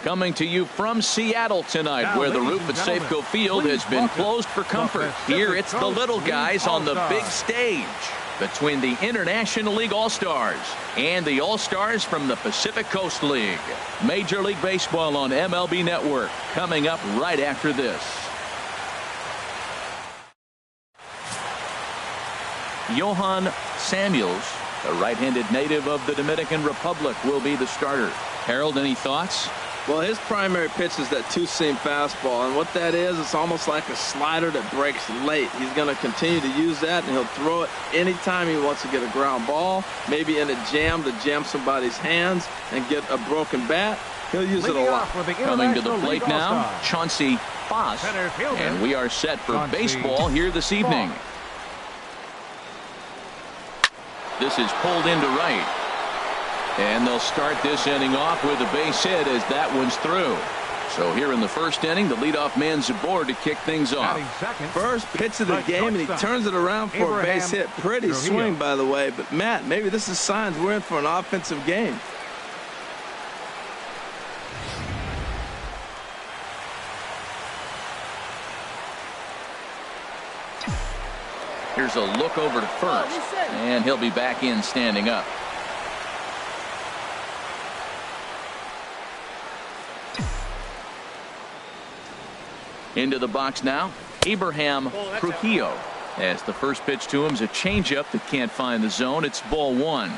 Coming to you from Seattle tonight, where the roof at Safeco Field has been closed for comfort. Here it's the little guys on the big stage between the International League All-Stars and the All-Stars from the Pacific Coast League. Major League Baseball on MLB Network coming up right after this. Johan Samuels, the right-handed native of the Dominican Republic, will be the starter. Harold, any thoughts? Well, his primary pitch is that two-seam fastball, and what that is, it's almost like a slider that breaks late. He's going to continue to use that, and he'll throw it anytime he wants to get a ground ball, maybe in a jam to jam somebody's hands and get a broken bat. He'll use it a lot. Coming to the plate now, Chauncey Foss, and we are set for baseball here this evening. This is pulled into right. And they'll start this inning off with a base hit as that one's through. So here in the first inning, the leadoff man's aboard to kick things off. First pitch of the game, and he turns it around for a base hit. Pretty swing, by the way. But, Matt, maybe this is signs we're in for an offensive game. Here's a look over to first, and he'll be back in standing up. Into the box now, Abraham Trujillo. As the first pitch to him is a changeup that can't find the zone. It's ball one.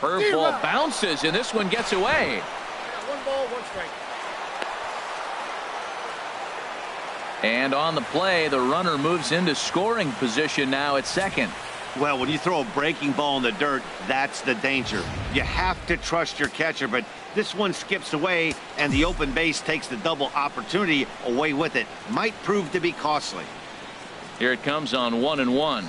Curveball bounces, and this one gets away. One ball, one strike. And on the play, the runner moves into scoring position now at second. Well, when you throw a breaking ball in the dirt, that's the danger. You have to trust your catcher, but this one skips away, and the open base takes the double opportunity away with it. Might prove to be costly. Here it comes on 1-1.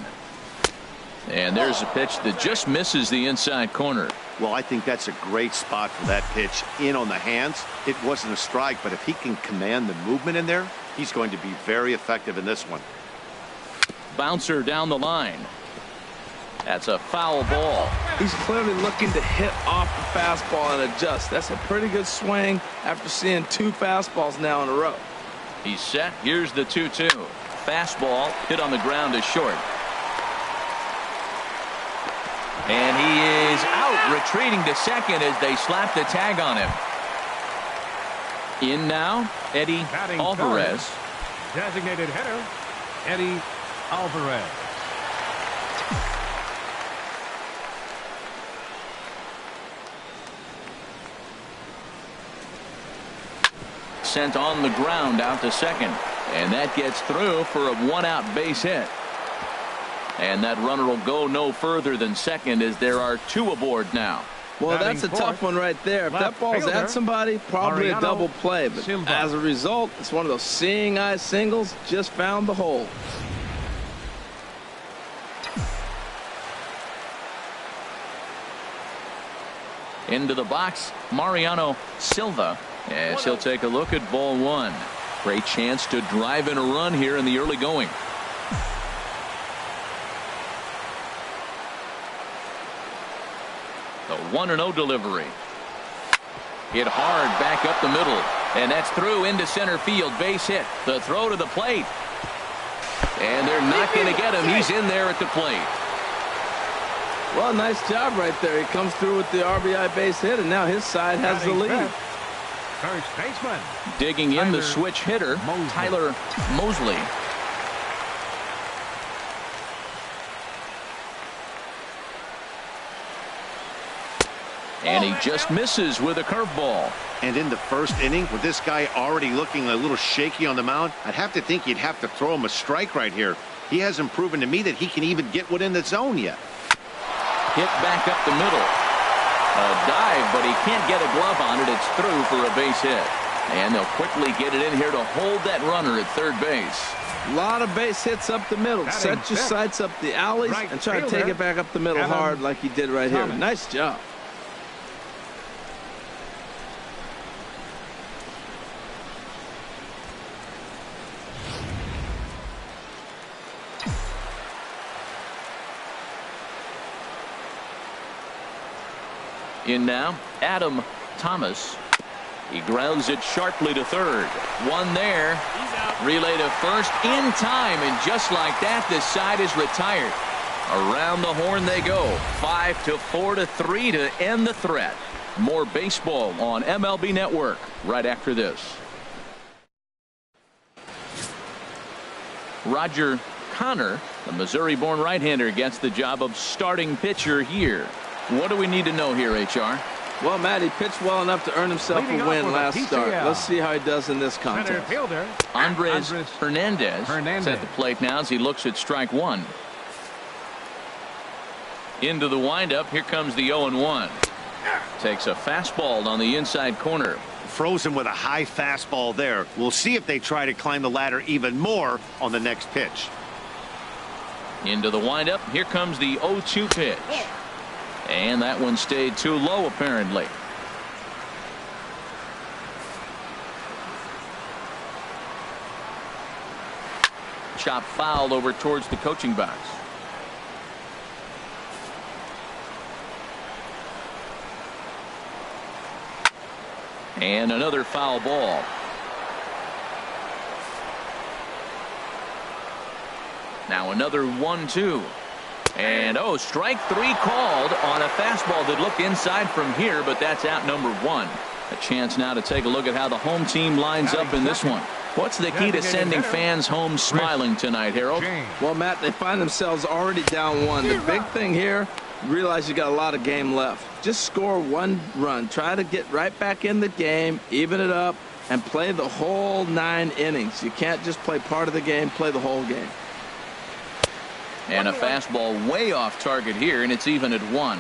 And there's a pitch that just misses the inside corner. Well, I think that's a great spot for that pitch. In on the hands. It wasn't a strike, but if he can command the movement in there, he's going to be very effective in this one. Bouncer down the line. That's a foul ball. He's clearly looking to hit off the fastball and adjust. That's a pretty good swing after seeing two fastballs now in a row. He's set. Here's the 2-2. Fastball hit on the ground is short. And he is out, retreating to second as they slap the tag on him. In now, Eddie Alvarez. Designated hitter, Eddie Alvarez. Sent on the ground out to second, and that gets through for a one-out base hit. And that runner will go no further than second as there are two aboard now. Well, that's a tough one right there. If that ball's at somebody, probably a double play. But as a result, it's one of those seeing eye singles. Just found the hole. Into the box, Mariano Silva, as he'll take a look at ball one. Great chance to drive in a run here in the early going. The 1-0 delivery. Hit hard back up the middle, and that's through into center field. Base hit. The throw to the plate, and they're not going to get him. He's in there at the plate. Well, nice job right there. He comes through with the RBI base hit, and now his side has the lead. First baseman. Digging in the switch hitter, Tyler Mosley. And he just misses with a curveball. And in the first inning, with this guy already looking a little shaky on the mound, I'd have to think you'd have to throw him a strike right here. He hasn't proven to me that he can even get one in the zone yet. Hit back up the middle. A dive, but he can't get a glove on it. It's through for a base hit. And they'll quickly get it in here to hold that runner at third base. A lot of base hits up the middle. Set your sights up the alleys and try to take it back up the middle hard like he did right here. Nice job. In now, Adam Thomas. He grounds it sharply to third. One there. Relay to first in time, and just like that, this side is retired. Around the horn they go. 5-4-3 to end the threat. More baseball on MLB Network right after this. Roger Connor, the Missouri-born right-hander, gets the job of starting pitcher here. What do we need to know here, HR? Well, Matt, he pitched well enough to earn himself Leading a win off with last a start. PCL. Let's see how he does in this Center contest. fielder. Andres Hernandez at the plate now as he looks at strike one. Into the windup. Here comes the 0-1. Takes a fastball on the inside corner. Frozen with a high fastball there. We'll see if they try to climb the ladder even more on the next pitch. Into the windup. Here comes the 0-2 pitch. And that one stayed too low, apparently. Chop fouled over towards the coaching box. And another foul ball. Now another 1-2. And strike three called on a fastball that looked inside from here, but that's out number one. A chance now to take a look at how the home team lines up in this one. What's the key to sending fans home smiling tonight, Harold? Well, Matt, they find themselves already down one. The big thing here, realize you got a lot of game left. Just score one run. Try to get right back in the game, even it up, and play the whole 9 innings. You can't just play part of the game, play the whole game. And a fastball way off target here, and it's even at 1.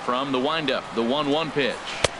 From the windup, the 1-1 pitch.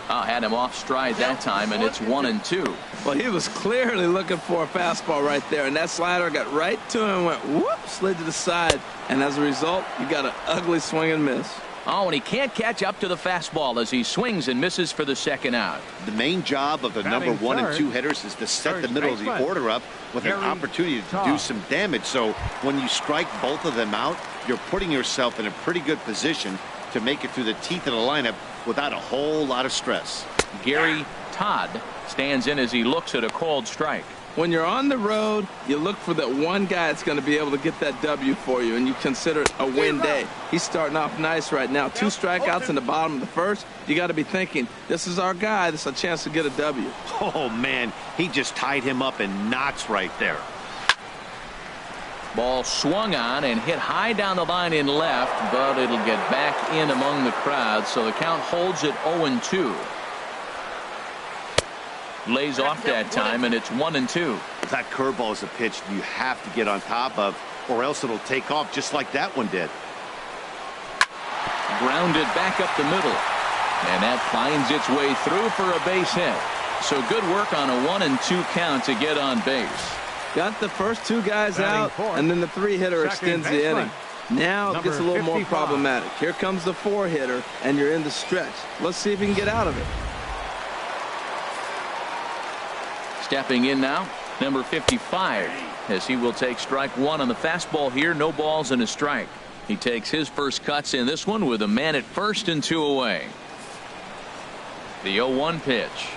Had him off stride that time, and it's 1-2. Well, he was clearly looking for a fastball right there, and that slider got right to him and went whoop, slid to the side, and as a result, you got an ugly swing and miss. And he can't catch up to the fastball as he swings and misses for the second out. The main job of the number 1 and 2 hitters is to set the middle of the order up with an opportunity to do some damage. So when you strike both of them out, you're putting yourself in a pretty good position to make it through the teeth of the lineup without a whole lot of stress. Gary Todd stands in as he looks at a called strike. When you're on the road, you look for that one guy that's going to be able to get that W for you, and you consider it a win day. He's starting off nice right now. 2 strikeouts in the bottom of the first. You got to be thinking, this is our guy. This is a chance to get a W. Oh, man, he just tied him up in knots right there. Ball swung on and hit high down the line in left, but it'll get back in among the crowd, so the count holds at 0-2. Lays off that time, and it's 1-2. That curveball is a pitch you have to get on top of, or else it'll take off just like that one did. Grounded back up the middle, and that finds its way through for a base hit. So good work on a 1-2 count to get on base. Got the first 2 guys out, and then the 3-hitter extends the inning. Now it gets a little more problematic. Here comes the 4-hitter, and you're in the stretch. Let's see if he can get out of it. Stepping in now, number 55, as he will take strike 1 on the fastball here. No balls and a strike. He takes his first cuts in this one with a man at first and 2 away. The 0-1 pitch.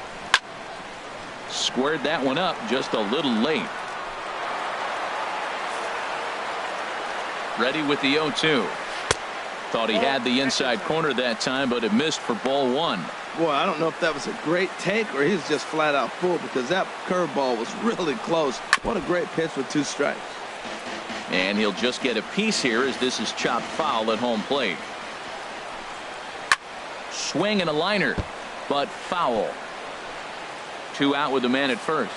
Squared that one up just a little late. Ready with the 0-2. Thought he had the inside corner that time, but it missed for ball 1. Boy, I don't know if that was a great take or he's just flat out fooled, because that curveball was really close. What a great pitch with 2 strikes. And he'll just get a piece here as this is chopped foul at home plate. Swing and a liner, but foul. 2 out with the man at first.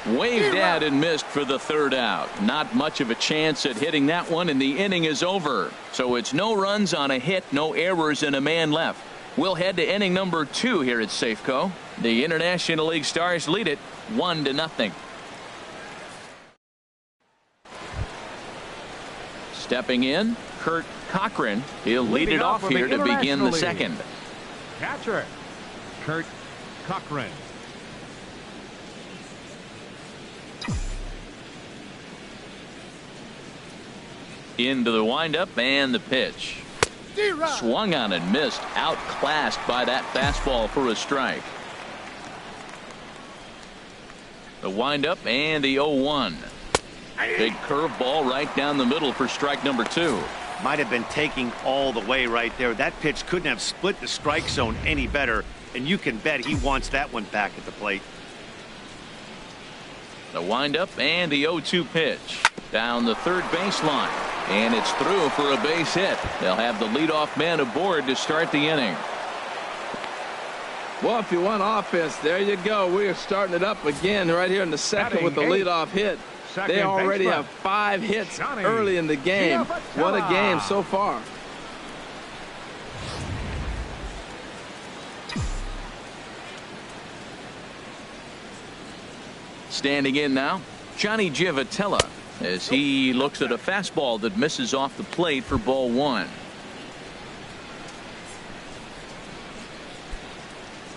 Waved at and missed for the 3rd out. Not much of a chance at hitting that one, and the inning is over. So it's no runs on a hit, no errors, and a man left. We'll head to inning number 2 here at Safeco. The International League Stars lead it 1-0. Stepping in, Kurt Cochran. He'll lead it off here to begin the second. Catcher, Kurt Cochran. Into the windup and the pitch. Swung on and missed. Outclassed by that fastball for a strike. The windup and the 0-1. Big curveball right down the middle for strike number 2. Might have been taking all the way right there. That pitch couldn't have split the strike zone any better, and you can bet he wants that one back at the plate. The windup and the 0-2 pitch. Down the third baseline. And it's through for a base hit. They'll have the leadoff man aboard to start the inning. Well, if you want offense, there you go. We are starting it up again right here in the second with the leadoff hit. They already have 5 hits early in the game. What a game so far. Standing in now, Johnny Giavotella, as he looks at a fastball that misses off the plate for ball 1.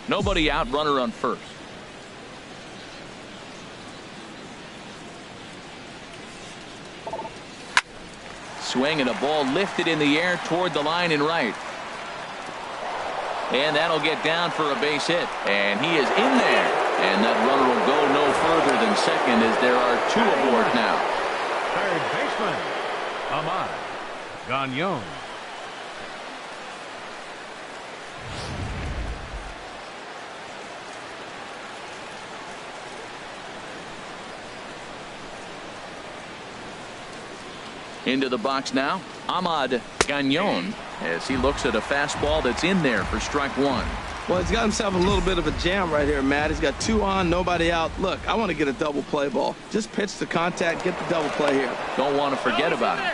Nobody out, runner on first. Swing and a ball lifted in the air toward the line and right. And that'll get down for a base hit. And he is in there. And that runner will go no further than second as there are 2 aboard now. Third baseman, Ahmad Gagnon. Into the box now, Ahmad Gagnon, as he looks at a fastball that's in there for strike 1. Well, he's got himself a little bit of a jam right here, Matt. He's got 2 on, nobody out. Look, I want to get a double play ball. Just pitch the contact, get the double play here. Don't want to forget about it.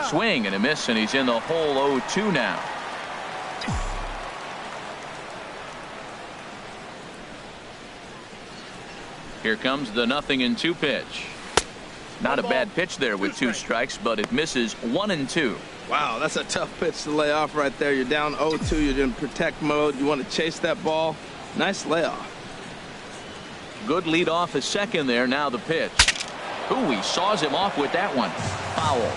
Swing and a miss, and he's in the hole 0-2 now. Here comes the 0-2 pitch. Not a bad pitch there with 2 strikes, but it misses 1-2. Wow, that's a tough pitch to lay off right there. You're down 0-2. You're in protect mode. You want to chase that ball. Nice layoff. Good lead off at second there. Now the pitch. Ooh, he saws him off with that one. Foul.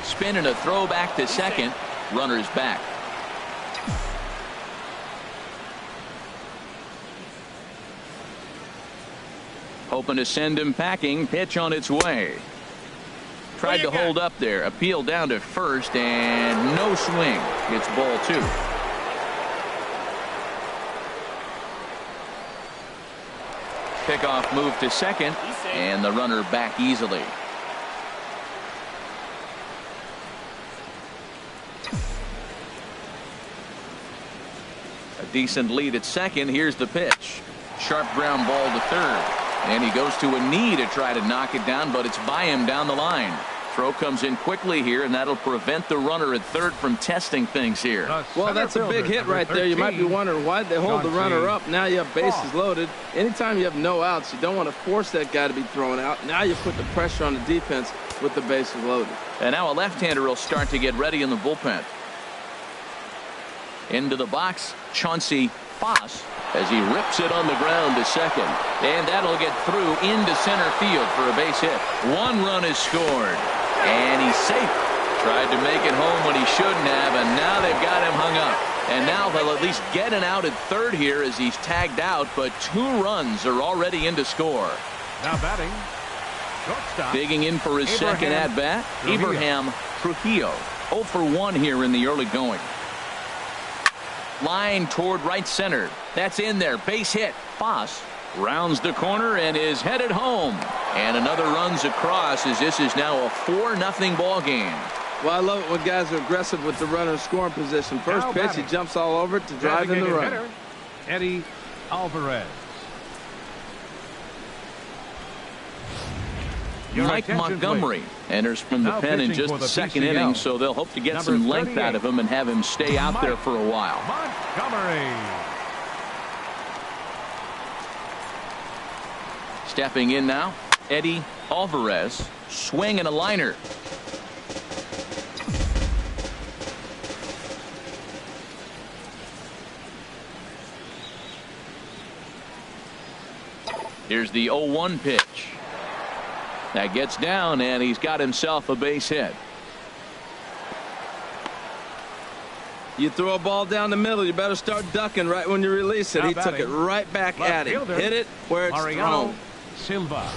Spin and a throw back to second. Runner's back. Hoping to send him packing. Pitch on its way. Tried to hold up there. Appeal down to first and no swing. It's ball 2. Pickoff move to second and the runner back easily. A decent lead at second. Here's the pitch. Sharp ground ball to third. And he goes to a knee to try to knock it down, but it's by him down the line. Throw comes in quickly here, and that'll prevent the runner at third from testing things here. Well, that's a big hit right there. You might be wondering why they hold the runner up. Now you have bases loaded. Anytime you have no outs, you don't want to force that guy to be thrown out. Now you put the pressure on the defense with the bases loaded. And now a left-hander will start to get ready in the bullpen. Into the box, Chauncey Foss, as he rips it on the ground to second. And that'll get through into center field for a base hit. 1 run is scored. And he's safe. Tried to make it home when he shouldn't have, and now they've got him hung up. And now they'll at least get an out at third here as he's tagged out, but 2 runs are already in to score. Now batting, shortstop. Digging in for his second at-bat, Abraham Trujillo. 0 for 1 here in the early going. Line toward right center. That's in there. Base hit. Foss rounds the corner and is headed home. And another runs across as this is now a 4-0 ball game. Well, I love it when guys are aggressive with the runner in scoring position. First pitch, he jumps all over it to drive in the run. Hitter, Eddie Alvarez. Mike Montgomery enters from the pen in just the second inning, so they'll hope to get some length out of him and have him stay out there for a while. Montgomery. Stepping in now, Eddie Alvarez. Swing and a liner. Here's the 0-1 pitch. That gets down, and he's got himself a base hit. You throw a ball down the middle, you better start ducking right when you release it. Now He took it right back left at him. fielder, Hit it where it's Mariano thrown. Silva.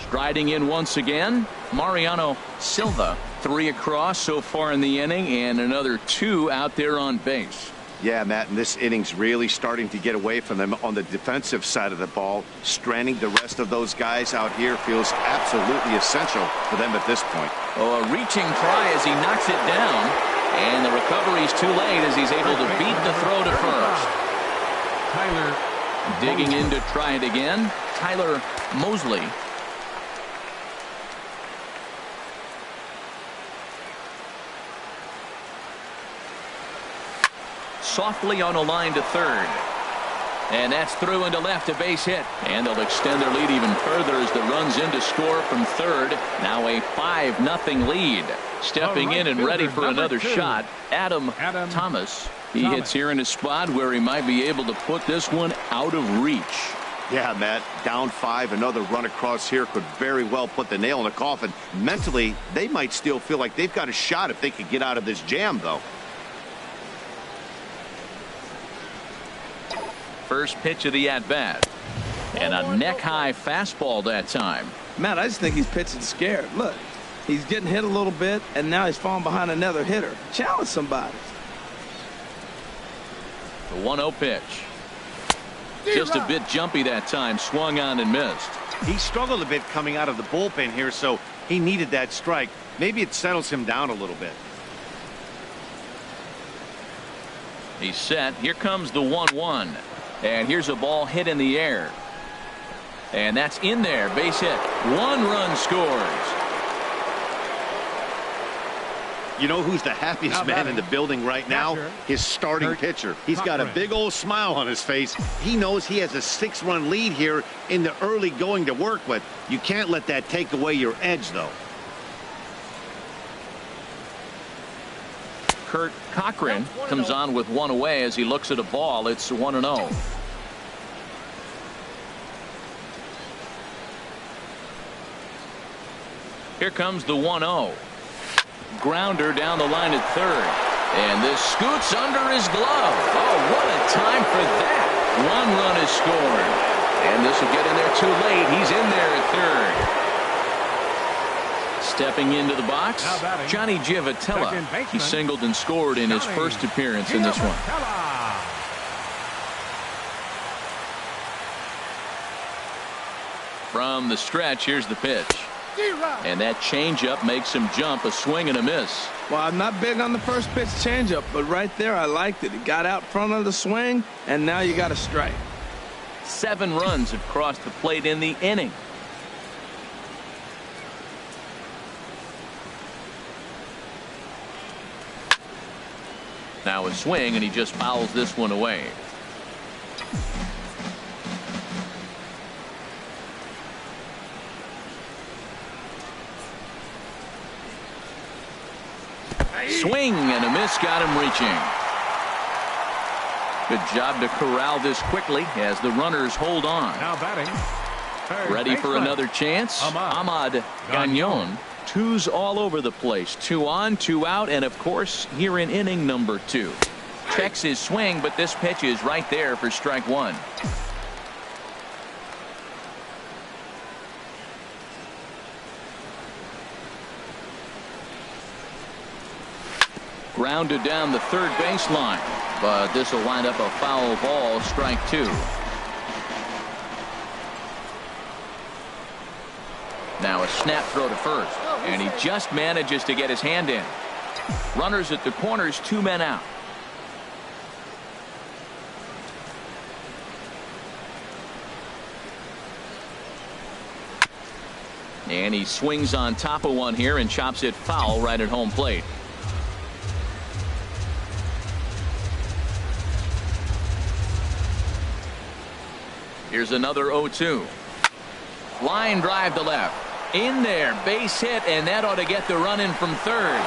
Striding in once again, Mariano Silva. 3 across so far in the inning, and another 2 out there on base. Yeah, Matt, and this inning's really starting to get away from them on the defensive side of the ball. Stranding the rest of those guys out here feels absolutely essential for them at this point. Oh, a reaching try as he knocks it down. And the recovery's too late as he's able to beat the throw to first. Tyler Digging in to try it again, Tyler Mosley. Softly on a line to third. And that's through into left, a base hit. And they'll extend their lead even further as the runs in to score from third. Now a 5-0 lead. Stepping in and ready for another shot, Adam Thomas. He hits here in a spot where he might be able to put this one out of reach. Yeah, Matt, down 5, another run across here could very well put the nail in the coffin. Mentally, they might still feel like they've got a shot if they could get out of this jam, though. First pitch of the at-bat. And a neck-high fastball that time. Matt, I just think he's pitching scared. Look, he's getting hit a little bit, and now he's falling behind another hitter. Challenge somebody. The 1-0 pitch. Just a bit jumpy that time. Swung on and missed. He struggled a bit coming out of the bullpen here, so he needed that strike. Maybe it settles him down a little bit. He's set. Here comes the 1-1. And here's a ball hit in the air. And that's in there. Base hit. 1 run scores. You know who's the happiest man in the building right now? His starting pitcher. He's got a big old smile on his face. He knows he has a 6-run lead here in the early going to work with. You can't let that take away your edge, though. Kurt Cochran comes on with 1 away as he looks at a ball. It's 1-0. Here comes the 1-0. Grounder down the line at third. And this scoots under his glove. Oh, what a time for that. 1 run is scored. And this will get in there too late. He's in there at third. Stepping into the box, Johnny Giavotella. He singled and scored in his first appearance in this one. From the stretch, here's the pitch. And that changeup makes him jump. A swing and a miss. Well, I'm not big on the first pitch changeup, but right there I liked it. It got out front of the swing, and now you got a strike. 7 runs have crossed the plate in the inning. Now a swing, and he just fouls this one away. Swing and a miss got him reaching. Good job to corral this quickly as the runners hold on. Now batting. Ready for another chance. Ahmad Gagnon. 2s all over the place. 2 on, 2 out, and of course here in inning number 2. Checks his swing, but this pitch is right there for strike 1. Grounded down the third baseline, but this will wind up a foul ball, strike 2. Now a snap throw to first, and he just manages to get his hand in. Runners at the corners, 2 men out. And he swings on top of one here and chops it foul right at home plate. Here's another 0-2. Line drive to left. In there, base hit, and that ought to get the run in from third.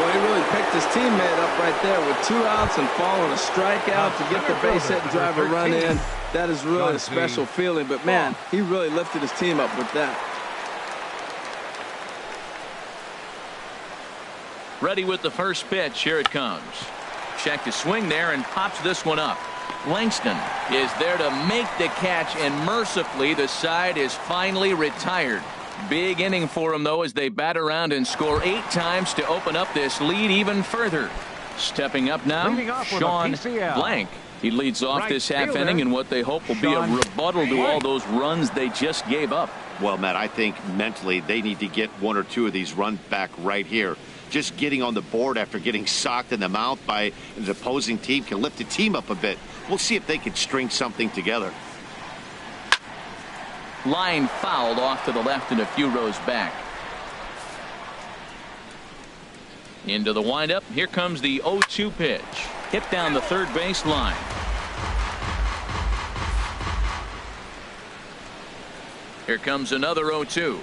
Well, he really picked his teammate up right there with 2 outs and following a strikeout to get the base hit and drive a run in. That is really a special feeling, but man, he really lifted his team up with that. Ready with the first pitch. Here it comes. Check to swing there and pops this one up. Langston is there to make the catch, and mercifully the side is finally retired. Big inning for him, though, as they bat around and score 8 times to open up this lead even further. Stepping up now, Sean Blank. He leads off this half inning in what they hope will be a rebuttal to all those runs they just gave up. Well, Matt, I think mentally they need to get 1 or 2 of these runs back right here. Just getting on the board after getting socked in the mouth by an opposing team can lift the team up a bit. We'll see if they can string something together. Line fouled off to the left and a few rows back. Into the windup. Here comes the 0-2 pitch. Hit down the third base line. Here comes another 0-2.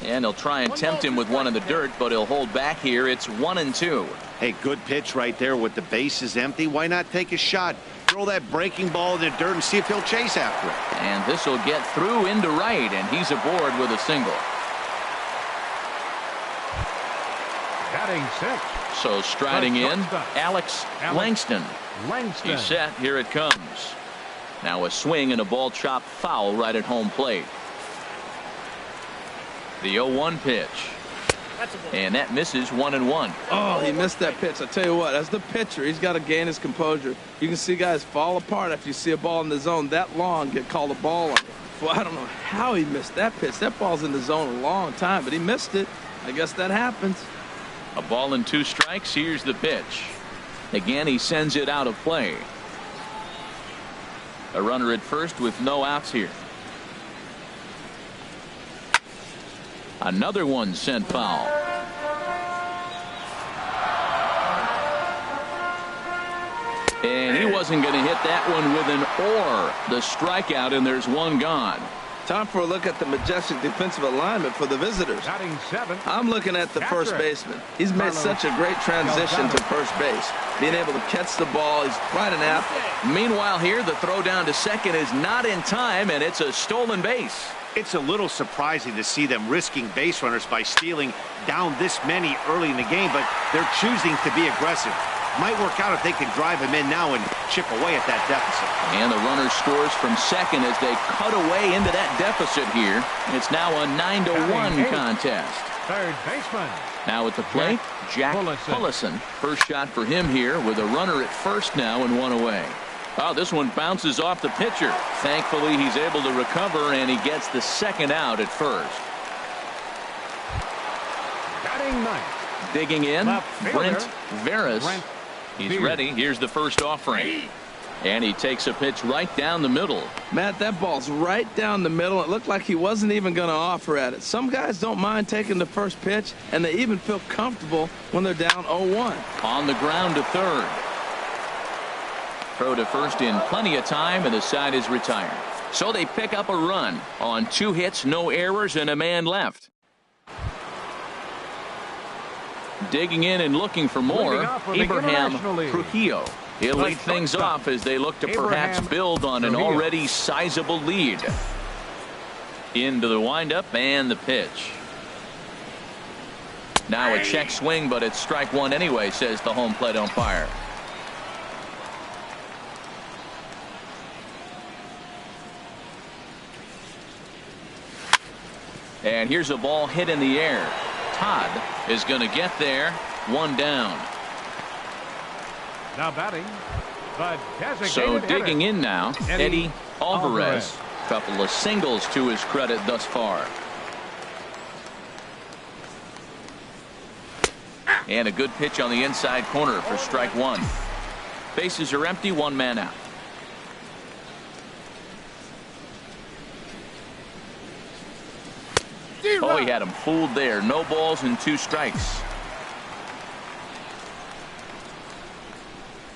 And he'll try and tempt him with one in the dirt, but he'll hold back here. It's 1-2. Hey, good pitch right there with the bases empty. Why not take a shot? Throw that breaking ball in the dirt and see if he'll chase after it. And this will get through into right, and he's aboard with a single. Batting 6. So striding in, Alex Langston. He's set. Here it comes. Now a swing and a ball chopped foul right at home plate. The 0-1 pitch. And that misses 1-1. Oh, he missed that pitch. I tell you what, as the pitcher, he's got to gain his composure. You can see guys fall apart after you see a ball in the zone that long get called a ball on it. Well, I don't know how he missed that pitch. That ball's in the zone a long time, but he missed it. I guess that happens. A ball and 2 strikes. Here's the pitch. Again, he sends it out of play. A runner at first with no outs here. Another one sent foul. And he wasn't going to hit that one with an or. The strikeout, and there's one gone. Time for a look at the majestic defensive alignment for the visitors. Batting 7. I'm looking at the first baseman. He's made such a great transition to first base. Being able to catch the ball, he's quite an athlete. Meanwhile here, the throw down to second is not in time, and it's a stolen base. It's a little surprising to see them risking base runners by stealing down this many early in the game, but they're choosing to be aggressive. Might work out if they can drive him in now and chip away at that deficit. And the runner scores from second as they cut away into that deficit here. It's now a 9-1 contest. Third baseman. Now at the plate, Jack Pullison. First shot for him here with a runner at first now and 1 away. Oh, this one bounces off the pitcher. Thankfully, he's able to recover, and he gets the second out at first. Batting 9th. Digging in, Brent Veras. Brent He's ready. Here's the first offering. And he takes a pitch right down the middle. Matt, that ball's right down the middle. It looked like he wasn't even going to offer at it. Some guys don't mind taking the first pitch, and they even feel comfortable when they're down 0-1. On the ground to third. Throw to first in plenty of time, and the side is retired. So they pick up a run on 2 hits, no errors, and a man left. Digging in and looking for more, Abraham Trujillo. He'll lead things off as they look to perhaps build on an already sizable lead. Into the windup and the pitch. Now a check swing, but it's strike 1 anyway, says the home plate umpire. And here's a ball hit in the air. Todd is going to get there. 1 down. Now batting. So digging in now, Eddie Alvarez. Couple of singles to his credit thus far. And a good pitch on the inside corner for strike 1. Bases are empty, 1 man out. Oh, he had him fooled there. No balls and 2 strikes.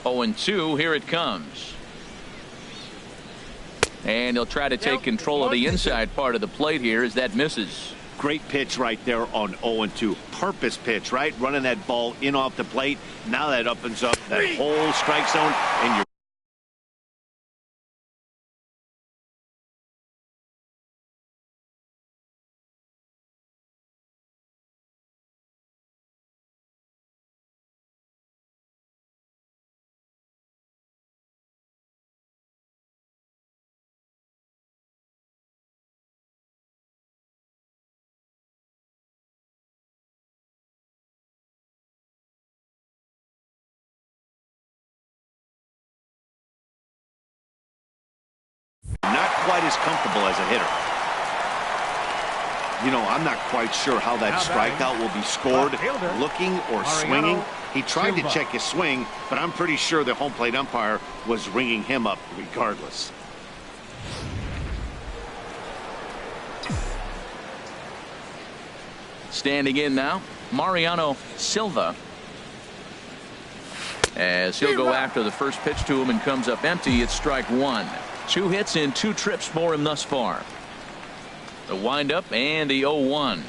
0-2. Here it comes. And he'll try to take control of the inside part of the plate here as that misses. Great pitch right there on 0-2. Purpose pitch, right? Running that ball in off the plate. Now that opens up that whole strike zone, and you're quite as comfortable as a hitter. You know, I'm not quite sure how that strikeout will be scored, looking or swinging. He tried to check his swing, but I'm pretty sure the home plate umpire was ringing him up regardless. Standing in now, Mariano Silva. As he'll go after the first pitch to him and comes up empty, it's strike one. 2 hits in 2 trips for him thus far. The windup and the 0-1.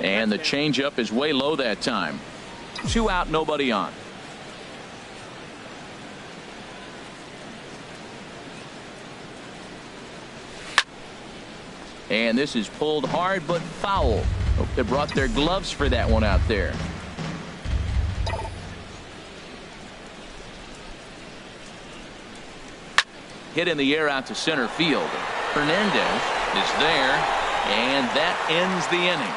And the changeup is way low that time. 2 out, nobody on. And this is pulled hard but foul. Hope they brought their gloves for that one out there. Hit in the air out to center field. Hernandez is there, and that ends the inning.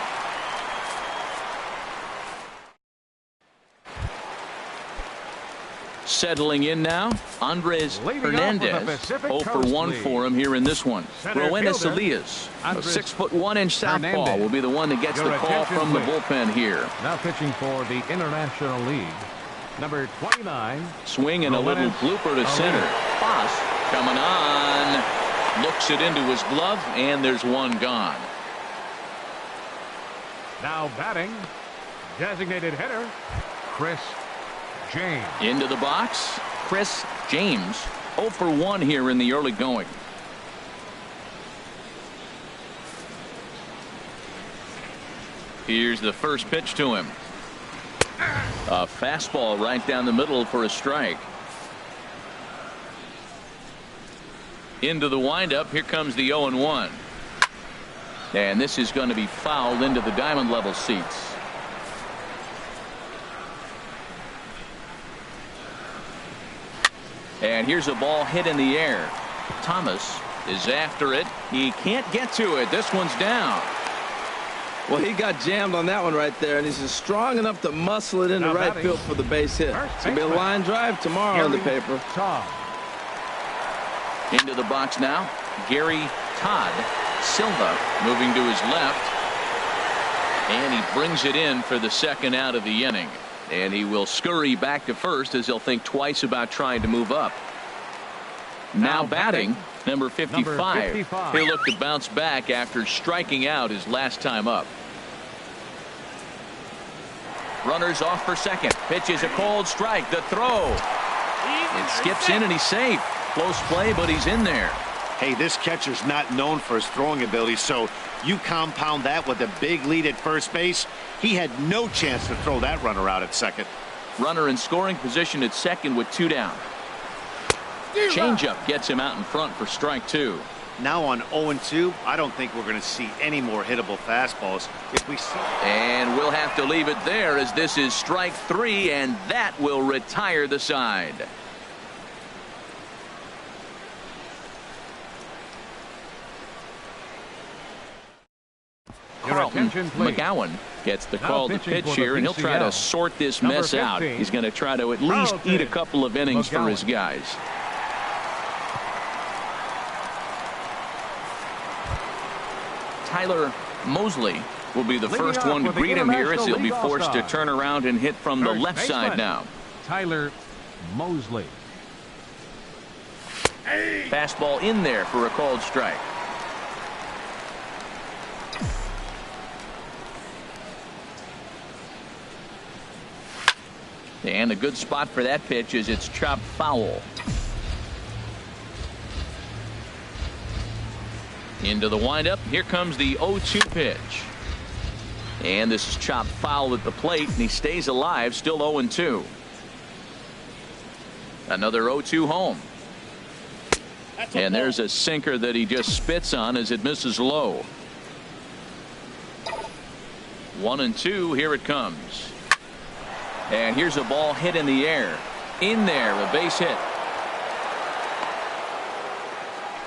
Settling in now, Andres Hernandez. 0 for 1 for him here in this one. Roenis Elias, a 6'1" southpaw, will be the one that gets the call from the bullpen here. Now pitching for the International League, number 29. Swing and a little blooper to center. Foss coming on. Looks it into his glove, and there's one gone. Now batting, designated hitter, Chris James. Into the box, Chris James. 0 for 1 here in the early going. Here's the first pitch to him. A fastball right down the middle for a strike. Into the windup. Here comes the 0-1. And this is going to be fouled into the diamond level seats. And here's a ball hit in the air. Thomas is after it. He can't get to it. This one's down. Well, he got jammed on that one right there, and he's just strong enough to muscle it into right field for the base hit. It's going to be a line drive tomorrow in the paper. Into the box now, Gary Todd. Silva moving to his left, and he brings it in for the second out of the inning. And he will scurry back to first as he'll think twice about trying to move up. Now batting, number 55. He'll look to bounce back after striking out his last time up. Runners off for second. Pitch is a cold strike. The throw. It skips in and he's safe. Close play, but he's in there. Hey, this catcher's not known for his throwing ability, so you compound that with a big lead at first base. He had no chance to throw that runner out at second. Runner in scoring position at second with 2 down. Changeup gets him out in front for strike 2. Now on 0-2, I don't think we're going to see any more hittable fastballs. If we see, and we'll have to leave it there as this is strike 3, and that will retire the side. Carlton McGowan gets the call to pitch here, and he'll try to sort this mess out. He's going to try to at least eat a couple of innings for his guys. Tyler Mosley will be the first one to greet him here as he'll be forced to turn around and hit from the left side now. Tyler Mosley. Fastball in there for a called strike. And a good spot for that pitch is it's chopped foul. Into the windup. Here comes the 0-2 pitch. And this is chopped foul at the plate, and he stays alive, still 0-2. Another 0-2 home. And there's a sinker that he just spits on as it misses low. 1-2. Here it comes. And here's a ball hit in the air. In there, a base hit.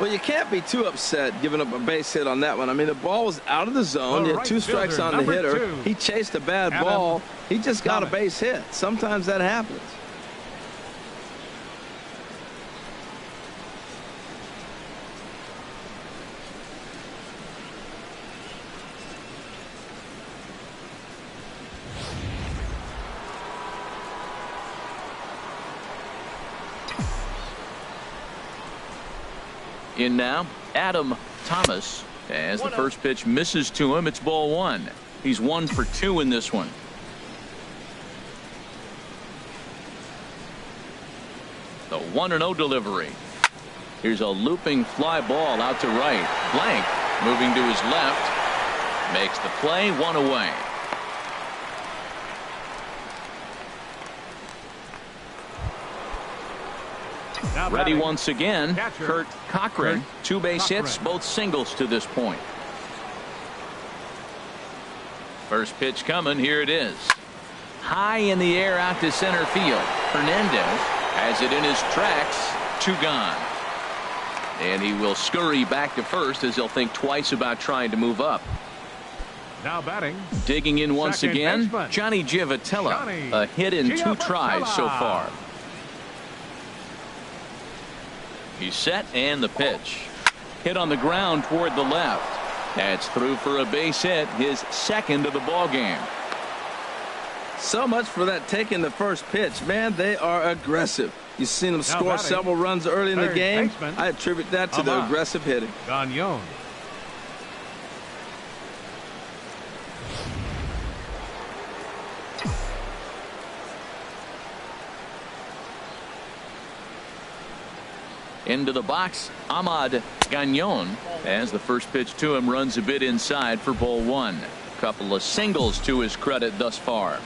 Well, you can't be too upset giving up a base hit on that one. I mean, the ball was out of the zone. You had 2 strikes on the hitter. He chased a bad ball. He just got a base hit. Sometimes that happens. In now, Adam Thomas. As the first pitch misses to him, it's ball one. He's 1 for 2 in this one. The 1-0 delivery. Here's a looping fly ball out to right. Blank moving to his left. Makes the play, 1 away. Ready once again, Kurt Cochran. 2 base hits, both singles to this point. First pitch coming, here it is. High in the air out to center field. Hernandez has it in his tracks. 2 gone. And he will scurry back to first as he'll think twice about trying to move up. Now batting. Digging in once Second again, baseman. Johnny Givotella. A hit in 2 tries so far. He's set and the pitch. Hit on the ground toward the left. That's through for a base hit, his second of the ball game. So much for that taking the first pitch. Man, they are aggressive. You've seen them score several runs early in the game. I attribute that to the aggressive hitting. Gagnon. Into the box, Ahmad Gagnon, as the first pitch to him runs a bit inside for ball one. Couple of singles to his credit thus far.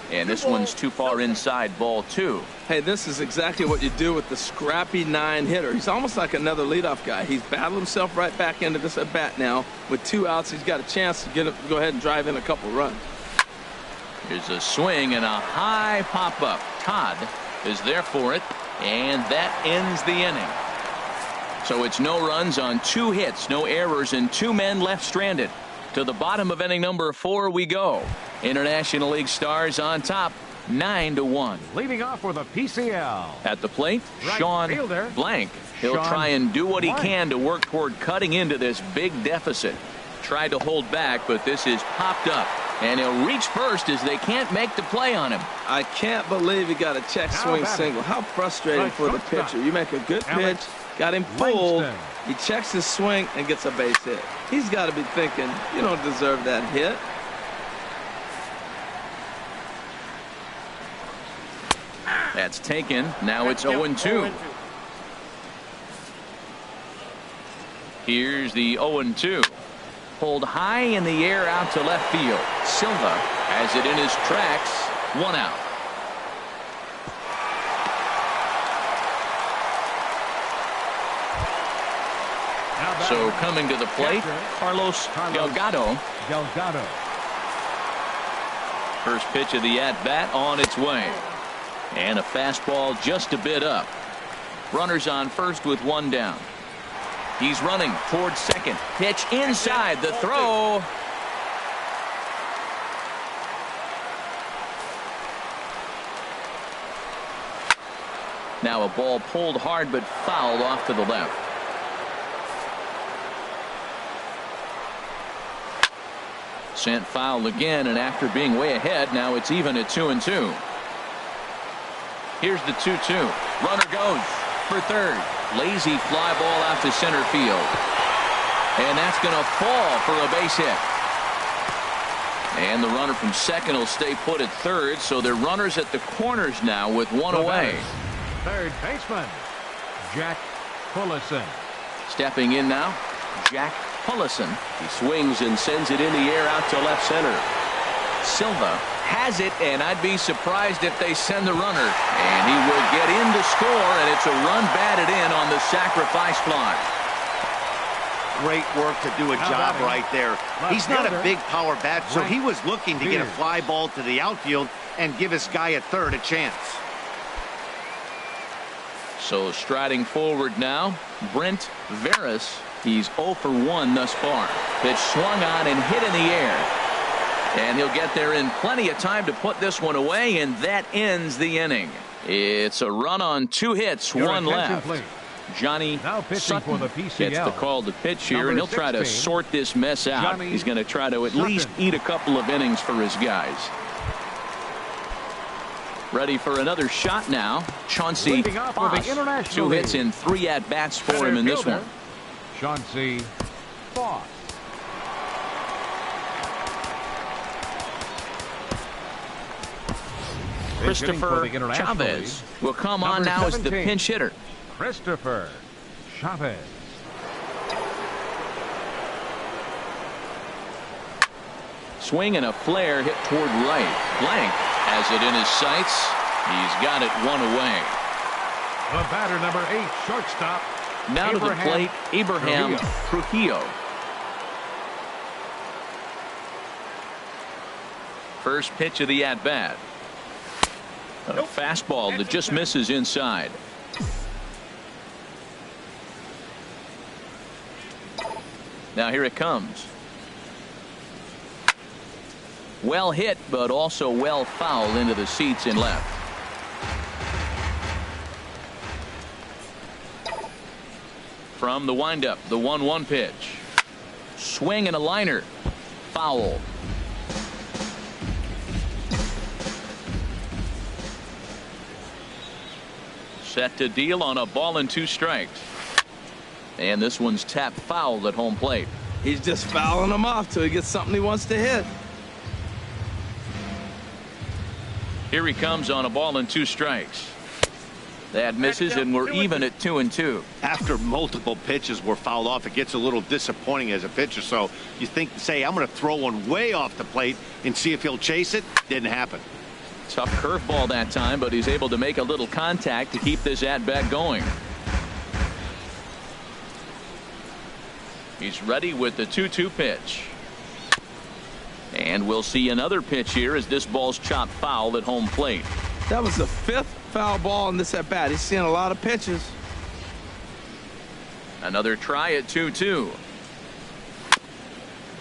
And this one's too far inside, ball two. Hey, this is exactly what you do with the scrappy 9 hitter. He's almost like another leadoff guy. He's battled himself right back into this at bat now. With 2 outs, he's got a chance to go ahead and drive in a couple runs. Here's a swing and a high pop up. Todd is there for it, and that ends the inning. So it's no runs on 2 hits, no errors, and 2 men left stranded. To the bottom of inning number 4 we go. International League Stars on top, 9-1. Leading off for the PCL. At the plate, Right Sean fielder. Blank. He'll Sean try and do what he Blank. can to work toward cutting into this big deficit. Tried to hold back, but this is popped up. And he'll reach first as they can't make the play on him. I can't believe he got a check swing single. How frustrating Right for the shortstop. pitcher. You make a good Alex pitch, got him pulled, Langston. he checks his swing and gets a base hit. He's got to be thinking, you don't deserve that hit. That's taken. Now it's 0-2. Here's the 0-2. Pulled high in the air out to left field. Silva has it in his tracks. 1 out. So coming to the plate, Carlos Delgado. First pitch of the at-bat on its way. And a fastball just a bit up. Runners on first with 1 down. He's running towards second. Pitch inside. The throw. Now a ball pulled hard but fouled off to the left. Sent foul again, and after being way ahead, now it's even at 2-2. Here's the 2-2. Runner goes for third. Lazy fly ball out to center field. And that's going to fall for a base hit. And the runner from second will stay put at third, so they're runners at the corners now with 1 away. Third baseman, Jack Pullison. Stepping in now, Jack Pullison. He swings and sends it in the air out to left center. Silva has it, and I'd be surprised if they send the runner. And he will get in to score, and it's a run batted in on the sacrifice fly. Great work to do a job right there. He's not a big power bat, so he was looking to get a fly ball to the outfield and give his guy at third a chance. So striding forward now, Brent Veras. He's 0 for 1 thus far. Pitch swung on and hit in the air. And he'll get there in plenty of time to put this one away, and that ends the inning. It's a run on 2 hits, 1 left. Please. Johnny Sutton for the PCL. gets the call to pitch here, Number and he'll try to 16, sort this mess out. Johnny He's going to try to at Sutton. least eat a couple of innings for his guys. Ready for another shot now. Chauncey Leading off with the Foss. International 2 hits League. in 3 at-bats for him in this International one. 2 hits in 3 at-bats for Center him in this fielder, one. Chauncey Foss. Christopher Chavez will come on now as the pinch hitter. Christopher Chavez. Swing and a flare hit toward right. Blank has it in his sights. He's got it 1 away. The batter, number 8, shortstop. Now to the plate, Abraham Trujillo. First pitch of the at-bat. A fastball that just misses inside. Now here it comes. Well hit, but also well fouled into the seats in left. From the windup, the 1-1 pitch. Swing and a liner. Foul. Set to deal on a ball and 2 strikes. And this one's tapped foul at home plate. He's just fouling them off till he gets something he wants to hit. Here he comes on a ball and 2 strikes. That misses, and we're even at 2-2. After multiple pitches were fouled off, it gets a little disappointing as a pitcher. So you say, I'm going to throw one way off the plate and see if he'll chase it. Didn't happen. Tough curveball that time, but he's able to make a little contact to keep this at-bat going. He's ready with the 2-2 pitch. And we'll see another pitch here as this ball's chopped foul at home plate. That was the 5th foul ball in this at-bat. He's seeing a lot of pitches. Another try at 2-2.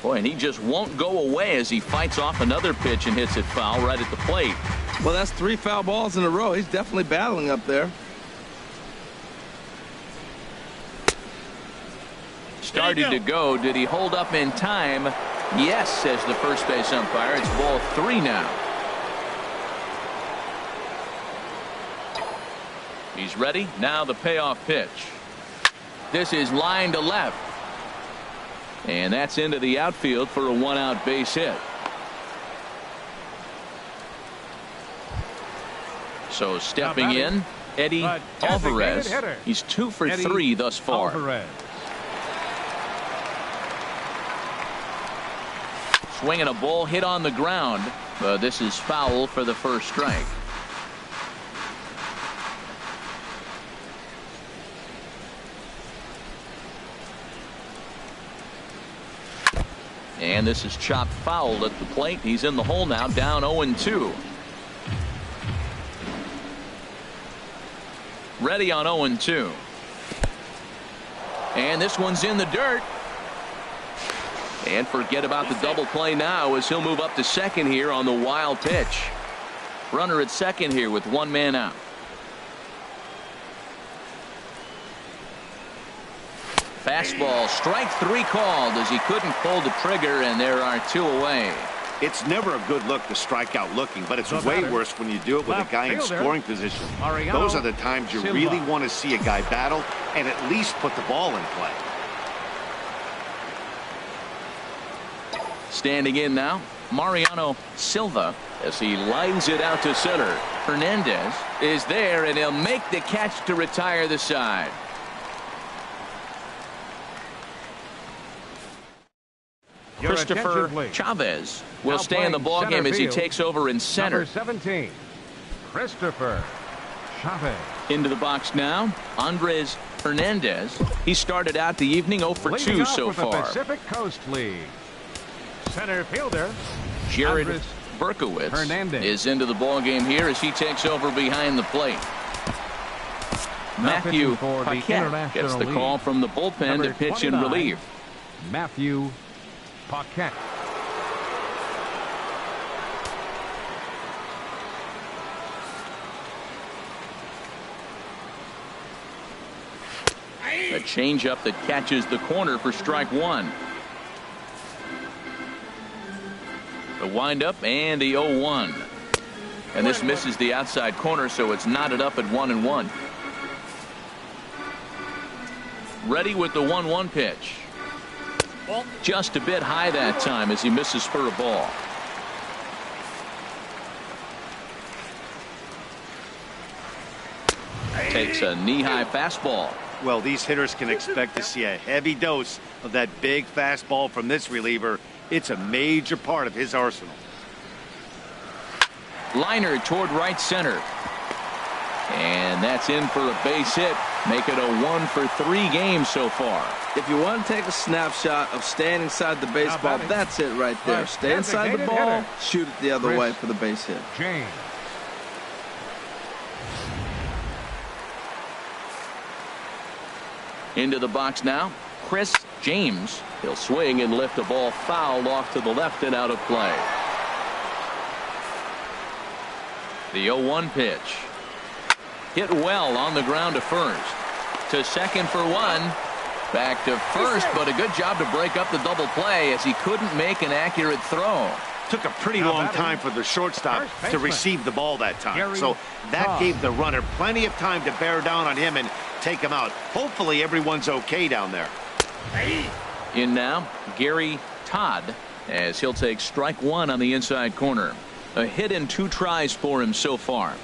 Boy, and he just won't go away as he fights off another pitch and hits it foul right at the plate. Well, that's 3 foul balls in a row. He's definitely battling up there. Started to go. Did he hold up in time? Yes, says the first base umpire. It's ball 3 now. He's ready. Now the payoff pitch. This is line to left. And that's into the outfield for a 1-out base hit. So stepping in, Eddie Alvarez. He's 2 for 3 thus far. Alvarez. Swinging a ball hit on the ground. This is foul for the first strike. And this is chopped foul at the plate. He's in the hole now, down 0-2. Ready on 0-2. And this one's in the dirt. And forget about the double play now as he'll move up to second here on the wild pitch. Runner at second here with 1 man out. Fastball, strike 3 called as he couldn't pull the trigger, and there are 2 away. It's never a good look to strike out looking, but it's way worse when you do it with a guy in scoring position. Those are the times you really want to see a guy battle and at least put the ball in play. Standing in now, Mariano Silva as he lines it out to center. Hernandez is there, and he'll make the catch to retire the side. Christopher Chavez will stay in the ballgame as he takes over in center. Number 17, Christopher Chavez. Into the box now, Andres Hernandez. He started out the evening 0 for 2 so far. The Pacific Coast League. Center fielder Jared Andres Berkowitz Hernandez is into the ballgame here as he takes over behind the plate. Matthew Paquette gets the call from the bullpen Number to pitch 29, in relief. Matthew Paquette. A changeup that catches the corner for strike 1. The windup and the 0-1. And this misses the outside corner, so it's knotted up at 1-1. Ready with the 1-1 pitch. Just a bit high that time as he misses for a ball. Takes a knee-high fastball. Well, these hitters can expect to see a heavy dose of that big fastball from this reliever. It's a major part of his arsenal. Liner toward right center. And that's in for a base hit. Make it a 1-for-3 game so far. If you want to take a snapshot of staying inside the baseball, that's it right there. Stay inside the ball, shoot it the other way for the base hit. James. Into the box now, Chris James. He'll swing and lift a ball foul off to the left and out of play. The 0-1 pitch. Hit well on the ground to first. To second for one. Back to first, but a good job to break up the double play as he couldn't make an accurate throw. Took a pretty long time for the shortstop to receive the ball that time. So that gave the runner plenty of time to bear down on him and take him out. Hopefully everyone's okay down there. In now, Gary Todd, as he'll take strike one on the inside corner. A hit in 2 tries for him so far.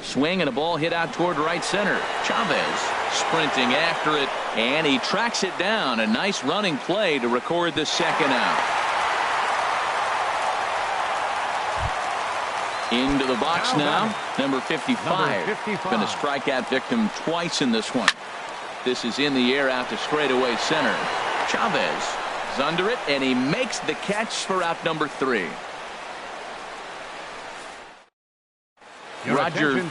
Swing and a ball hit out toward right center. Chavez sprinting after it, and he tracks it down. A nice running play to record the second out. Into the box now, number 55. Been a strikeout victim twice in this one. This is in the air out to straightaway center. Chavez is under it, and he makes the catch for out number 3. Roger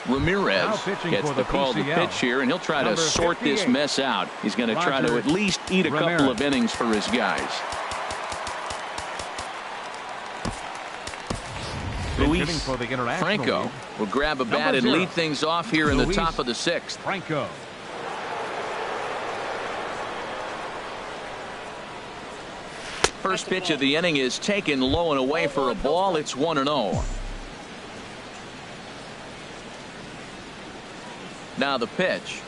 Ramirez gets the call to pitch here, and he'll try to sort this mess out. He's going to try to at least eat a couple of innings for his guys. Luis Franco will grab a bat and lead things off here in the top of the 6th. Franco. First pitch of the inning is taken low and away for a ball. It's 1-0. Now the pitch.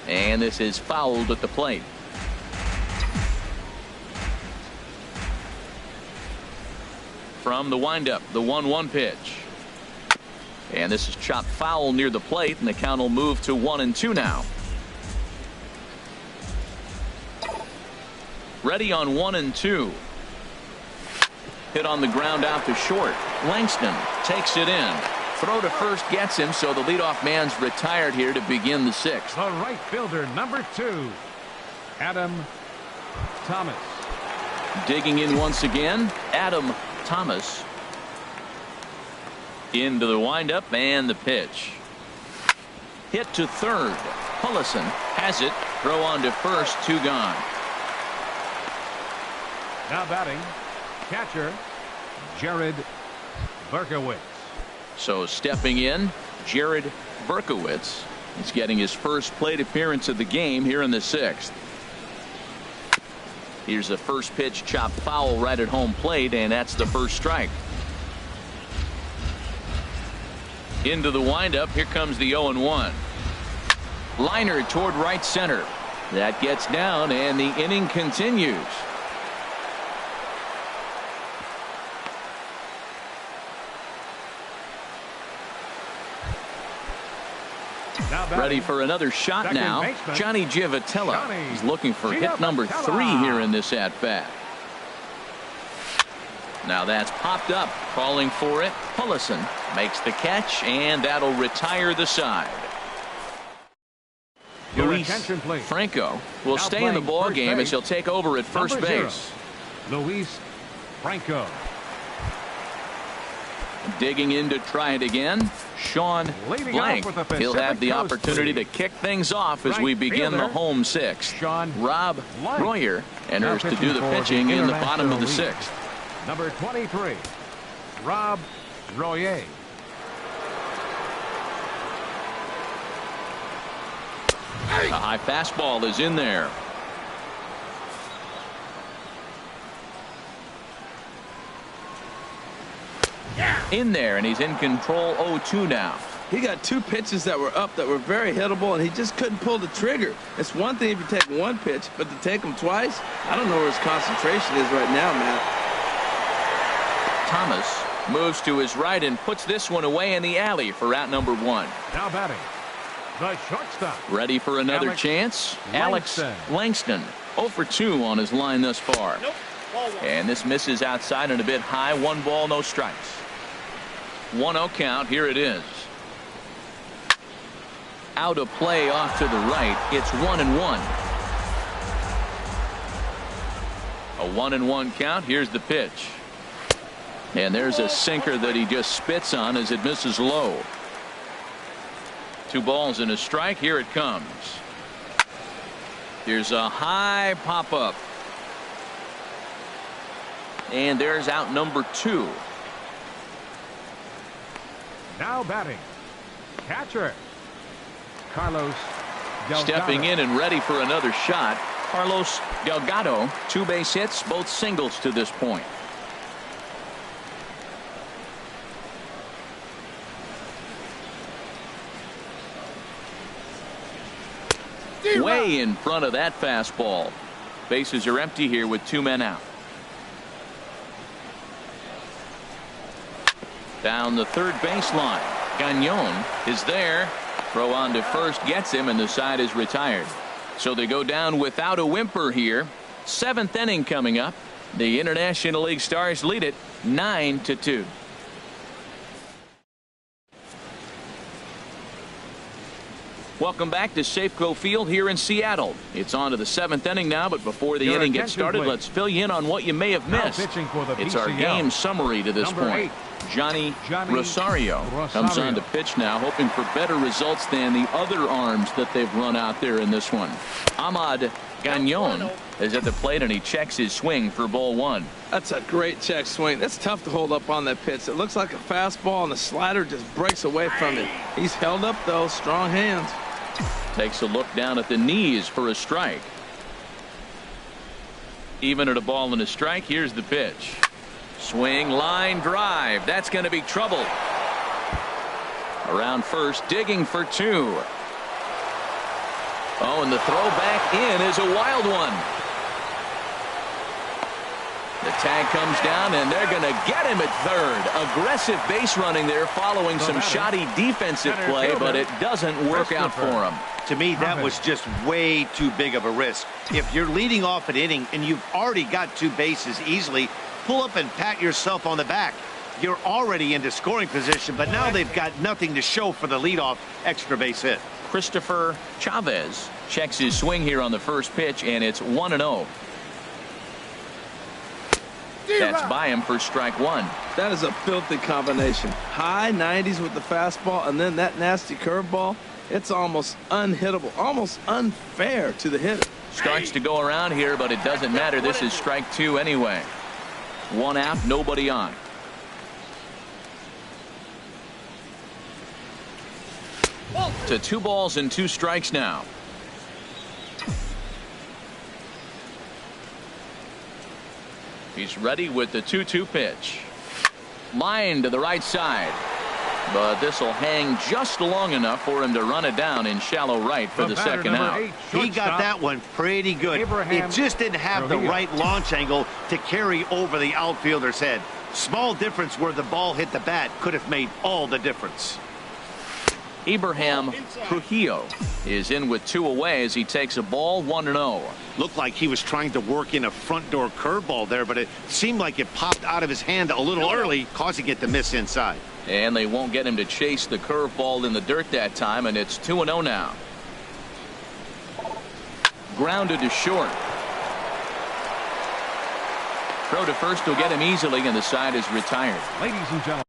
And this is fouled at the plate. From the windup, the 1-1 pitch. And this is chopped foul near the plate, and the count will move to 1-2 now. Ready on 1-2. Hit on the ground out to short. Langston takes it in. Throw to first gets him, so the leadoff man's retired here to begin the 6th. The right fielder, number 2, Adam Thomas. Digging in once again, Adam Thomas. Into the windup and the pitch. Hit to third. Pullison has it. Throw on to first. 2 gone. Now batting, catcher Jared Berkowitz. So stepping in, Jared Berkowitz. He's getting his first plate appearance of the game here in the 6th. Here's the first pitch, chopped foul right at home plate, and that's the first strike. Into the windup, here comes the 0-1. Liner toward right center. That gets down, and the inning continues. Ready for another shot now. Johnny Giavotella. He's looking for hit number 3 here in this at-bat. Now that's popped up. Calling for it. Pullison makes the catch, and that'll retire the side. Luis Franco will stay in the ball game as he'll take over at first base. Luis Franco. Digging in to try it again, Sean Blank. He'll have the opportunity to kick things off as we begin the home 6th. Rob Royer enters to do the pitching in the bottom of the 6th. Number 23, Rob Royer. A high fastball is in there. in there, and he's in control 0-2 now. He got two pitches that were up that were very hittable, and he just couldn't pull the trigger. It's one thing if you take one pitch, but to take them twice, I don't know where his concentration is right now, Matt. Thomas moves to his right and puts this one away in the alley for out number 1. Now batting, the shortstop. Ready for another chance? Alex Langston. 0 for 2 on his line thus far. Nope. Ball 1. And this misses outside and a bit high. 1 ball, no strikes. 1-0 count. Here it is. Out of play off to the right. It's 1-1. A 1-1 count. Here's the pitch. And there's a sinker that he just spits on as it misses low. 2 balls and a strike. Here it comes. Here's a high pop up. And there's out number 2. Now batting, catcher Carlos Delgado. Stepping in and ready for another shot, Carlos Delgado. 2 base hits, both singles to this point. Way in front of that fastball. Bases are empty here with 2 men out. Down the third baseline. Gagnon is there. Throw on to first gets him, and the side is retired. So they go down without a whimper here. 7th inning coming up. The International League Stars lead it 9-2. Welcome back to Safeco Field here in Seattle. It's on to the 7th inning now, but before the inning gets started, let's fill you in on what you may have missed. It's our game summary to this point. Johnny Rosario comes on to pitch now, hoping for better results than the other arms that they've run out there in this one. Ahmad Gagnon is at the plate, and he checks his swing for ball 1. That's a great check swing. That's tough to hold up on that pitch. It looks like a fastball, and the slider just breaks away from it. He's held up, though. Strong hands. Takes a look down at the knees for a strike. Even at a ball and a strike, here's the pitch. Swing, line drive. That's going to be trouble. Around first, digging for 2. Oh, and the throw back in is a wild one. The tag comes down, and they're going to get him at third. Aggressive base running there following some shoddy defensive play, but it doesn't work out for him. To me, that was just way too big of a risk. If you're leading off an inning and you've already got 2 bases easily, pull up and pat yourself on the back. You're already into scoring position, but now they've got nothing to show for the leadoff extra base hit. Christopher Chavez checks his swing here on the first pitch, and it's 1-0. That's by him for strike 1. That is a filthy combination. High 90s with the fastball, and then that nasty curveball. It's almost unhittable, almost unfair to the hitter. Starts to go around here, but it doesn't matter. This is strike 2 anyway. 1 out, nobody on. To 2 balls and 2 strikes now. He's ready with the 2-2 pitch. Line to the right side. But this will hang just long enough for him to run it down in shallow right for the second out. He got that one pretty good. It just didn't have the right launch angle to carry over the outfielder's head. Small difference where the ball hit the bat could have made all the difference. Abraham Trujillo is in with 2 away as he takes a ball 1-0. Looked like he was trying to work in a front door curveball there, but it seemed like it popped out of his hand a little early, causing it to miss inside. And they won't get him to chase the curveball in the dirt that time, and it's 2-0 now. Grounded to short. Throw to first will get him easily, and the side is retired. Ladies and gentlemen.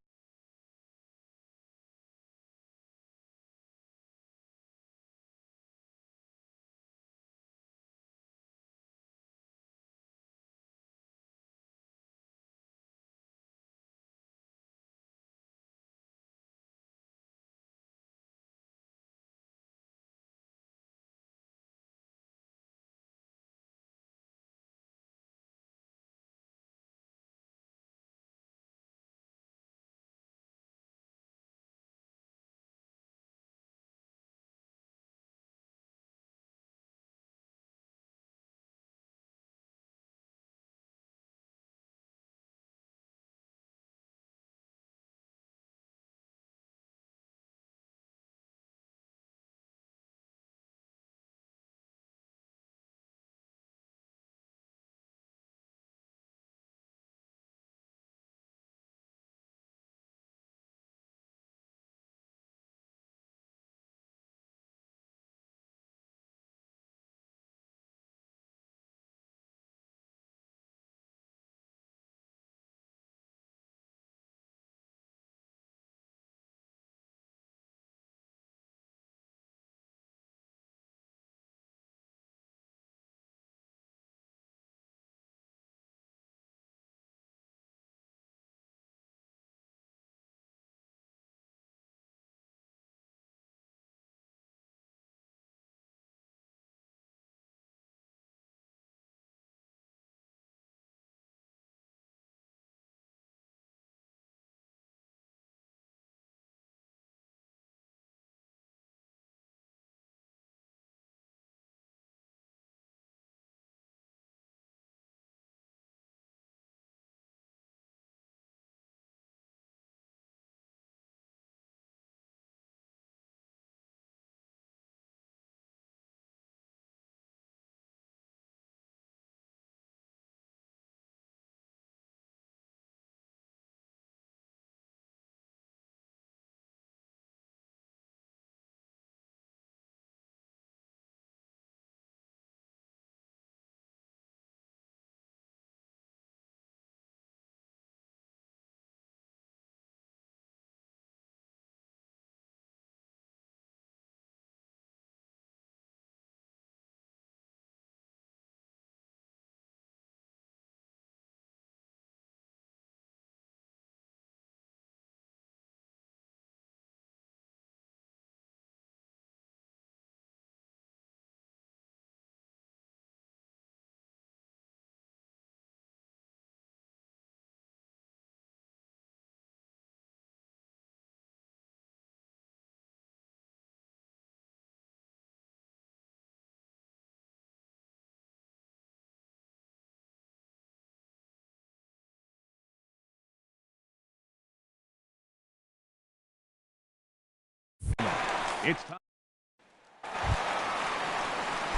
It's time.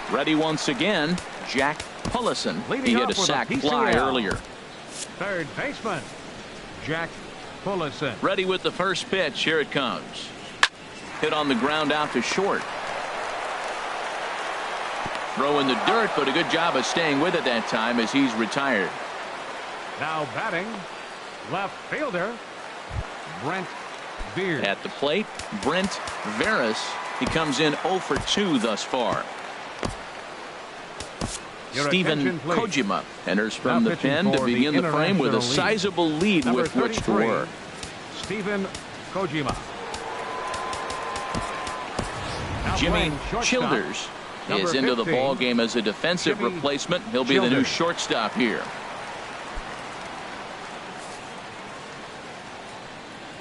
Ready once again, Jack Pullison. He hit a sac fly earlier. Third baseman, Jack Pullison. Ready with the first pitch. Here it comes. Hit on the ground out to short. Throw in the dirt, but a good job of staying with it that time as he's retired. Now batting, left fielder, Brent Veers. At the plate, Brent Veers. He comes in 0 for 2 thus far. Stephen Kojima enters from the pen to begin the frame with a sizable lead with which to work. Stephen Kojima. Jimmy Childers is into the ball game as a defensive replacement. He'll be the new shortstop here.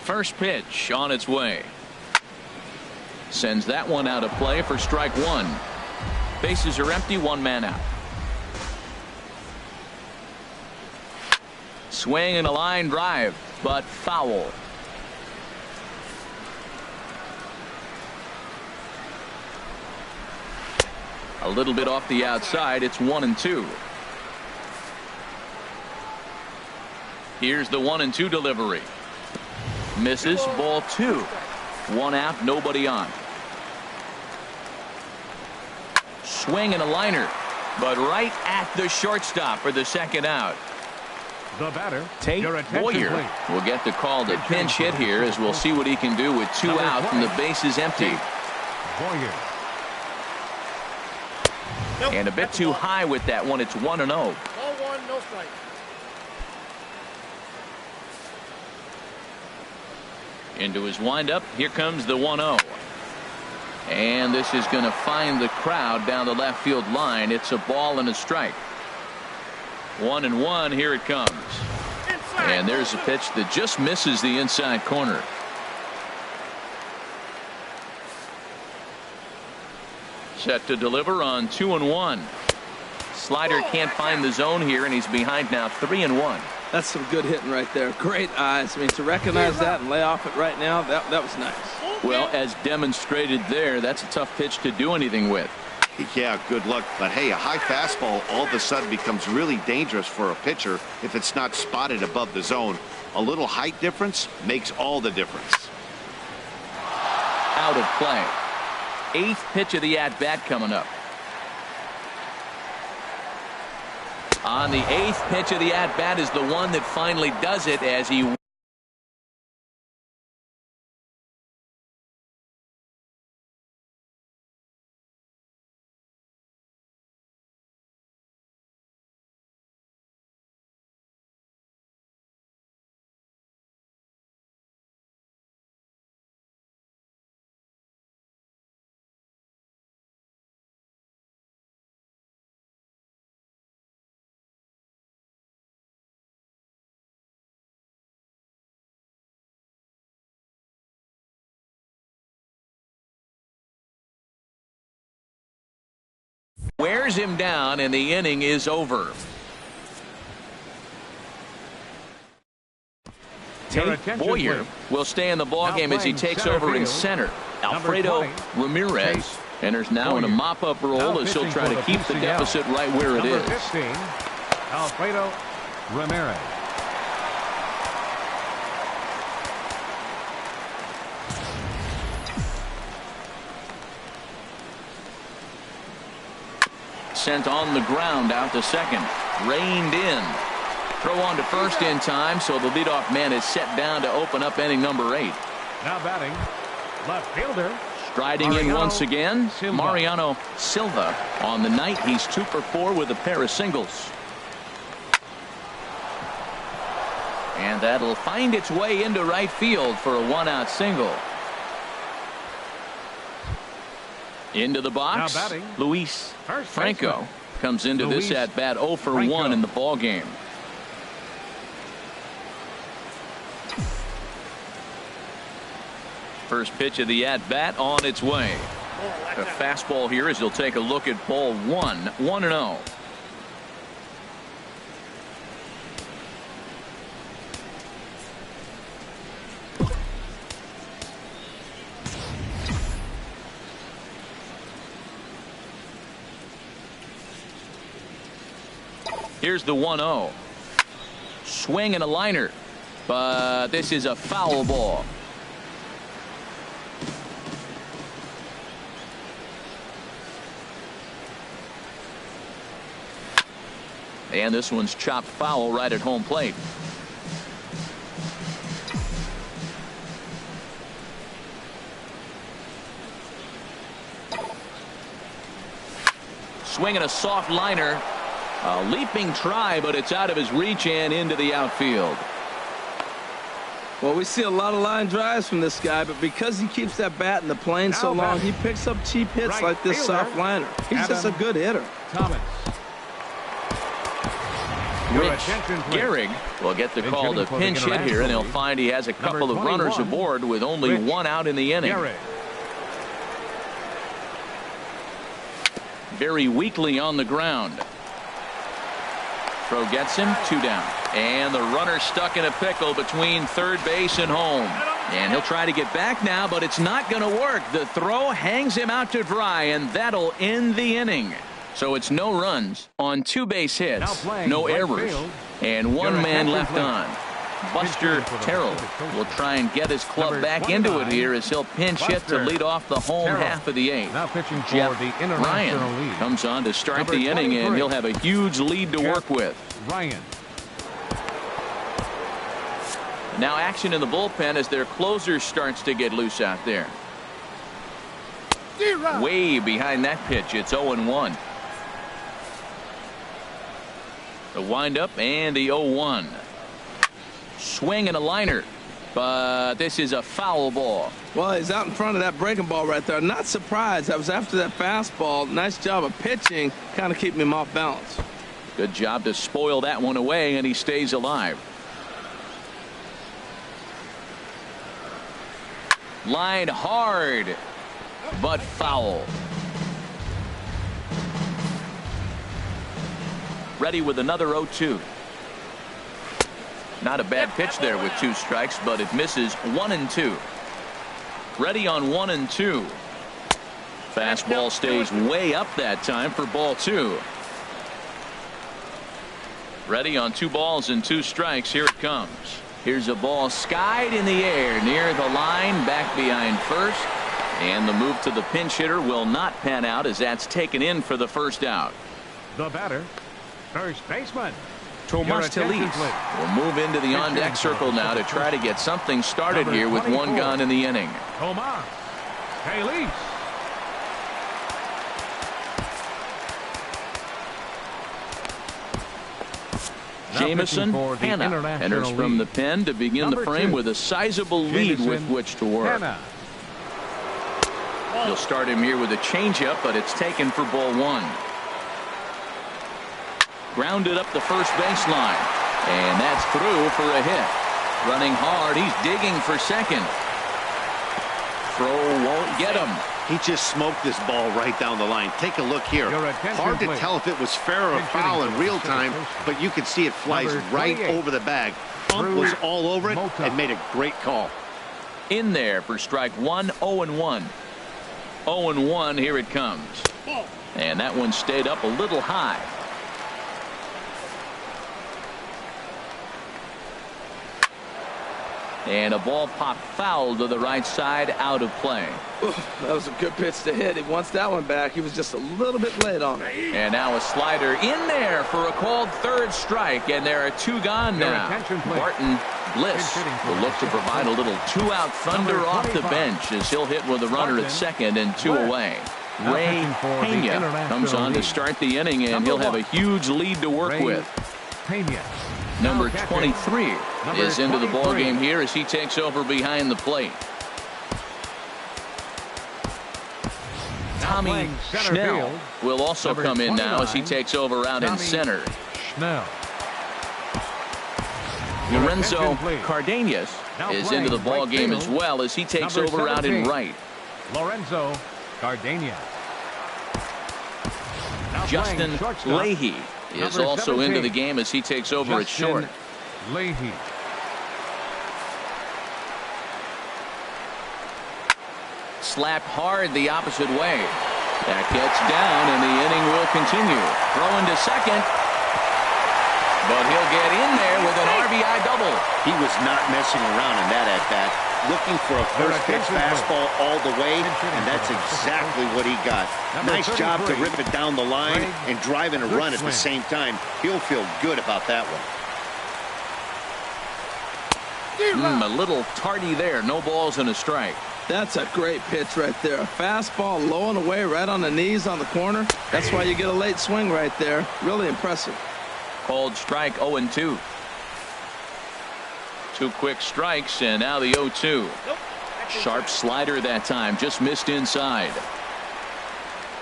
First pitch on its way. Sends that one out of play for strike one. Bases are empty, one man out. Swing and a line drive, but foul. A little bit off the outside. It's 1-2. Here's the 1-2 delivery. Misses. Ball 2. 1 out, nobody on. Swing and a liner, but right at the shortstop for the second out. The batter, Tate Boyer will get the call to pinch hit here, as we'll see what he can do with 2 out and the base is empty. Boyer. And a bit too high with that one. It's 1-0. Ball 1, no strike. Into his windup. Here comes the 1-0. And this is going to find the crowd down the left field line. It's a ball and a strike. 1-1. Here it comes. And there's a pitch that just misses the inside corner. Set to deliver on 2-1. Slider can't find the zone here, and he's behind now 3-1. That's some good hitting right there. Great eyes. I mean, to recognize that and lay off it right now, that was nice. Well, as demonstrated there, that's a tough pitch to do anything with. Yeah, good luck. But hey, a high fastball all of a sudden becomes really dangerous for a pitcher if it's not spotted above the zone. A little height difference makes all the difference. Out of play. 8th pitch of the at-bat coming up. On the 8th pitch of the at-bat is the one that finally does it as he wears him down, and the inning is over. Tate Boyer will stay in the ballgame as he takes over in center. Alfredo Ramirez enters now in a mop-up role as he'll try to keep the deficit right where it is. 15, Alfredo Ramirez. Sent on the ground out to second. Reined in. Throw on to first in time, so the leadoff man is set down to open up inning number 8. Now batting, left fielder. Striding in once again, Mariano Silva. On the night, he's 2 for 4 with a pair of singles. And that'll find its way into right field for a 1-out single. Into the box, now batting, Luis Franco comes into this at-bat 0 for 1 in the ball game. First pitch of the at-bat on its way. A fastball here as he'll take a look at ball 1. 1-0. Here's the 1-0. Swing and a liner, but this is a foul ball. And this one's chopped foul right at home plate. Swinging a soft liner. A leaping try, but it's out of his reach and into the outfield. Well, we see a lot of line drives from this guy, but because he keeps that bat in the plane so long, he picks up cheap hits like this soft liner. He's just a good hitter. Thomas. Rich Gehrig will get the call to pinch hit here, and he'll find he has a couple of runners aboard with only one out in the inning. Very weakly on the ground. Throw gets him, 2 down. And the runner stuck in a pickle between third base and home. And he'll try to get back now, but it's not going to work. The throw hangs him out to dry, and that'll end the inning. So it's no runs on 2 base hits, no errors, and 1 man left on. Buster Terrell will try and get his club back into it here as he'll pinch hit to lead off the home half of the 8th. Now pitching for Jeff the International Ryan League. comes on to start the inning, and he'll have a huge lead to work with. Ryan. Now action in the bullpen as their closer starts to get loose out there. Way behind that pitch. It's 0-1. The windup and the 0-1. Swing and a liner, but this is a foul ball. Well, he's out in front of that breaking ball right there. Not surprised. That was after that fastball. Nice job of pitching, kind of keeping him off balance. Good job to spoil that one away, and he stays alive. Line hard, but foul. Ready with another 0-2. Not a bad pitch there with 2 strikes, but it misses 1-2. Ready on 1-2. Fastball stays way up that time for ball 2. Ready on 2 balls and 2 strikes. Here it comes. Here's a ball skied in the air near the line, back behind first. And the move to the pinch hitter will not pan out as that's taken in for the first out. The batter, first baseman. Tomas Telis will move into the on-deck circle now to try to get something started here with 1 gun in the inning. Tomas Telis. Jamison Hanna enters from the pen to begin the frame with a sizable lead with which to work. He'll start him here with a changeup, but it's taken for ball 1. Grounded up the first baseline, and that's through for a hit. Running hard, he's digging for second. Throw won't get him. He just smoked this ball right down the line. Take a look here. Hard to tell if it was fair or foul in real time, but you can see it flies right over the bag. Ump was all over it and made a great call. In there for strike 1, 0-1. 0-1, here it comes. And that one stayed up a little high. And a ball popped foul to the right side, out of play. That was a good pitch to hit. He wants that one back. He was just a little bit late on it. And now a slider in there for a called 3rd strike, and there are 2 gone now. Martin Bliss will look to provide a little 2-out thunder off the bench as he'll hit with a runner at second and 2 away. Ray Pena comes on to start the inning, and he'll have a huge lead to work with. Number 23 is into the ball game here as he takes over behind the plate. Tommy Schnell will also come in now as he takes over out in center. Lorenzo Cardenas is into the ball game as well as he takes over out in right. Lorenzo Cardenas. Justin Leahy is also into the game as he takes over at short. Leahy. Slapped hard the opposite way. That gets down, and the inning will continue. Throw into second. But he'll get in there with an RBI double. He was not messing around in that at-bat. Looking for a first pitch fastball all the way, and that's exactly what he got. Nice job to rip it down the line and drive in a run at the same time. He'll feel good about that one. A little tardy there. No balls and a strike. That's a great pitch right there. A fastball low and away right on the knees on the corner. That's why you get a late swing right there. Really impressive. Called strike 0-2. 2 quick strikes, and now the 0-2. Sharp slider that time. Just missed inside.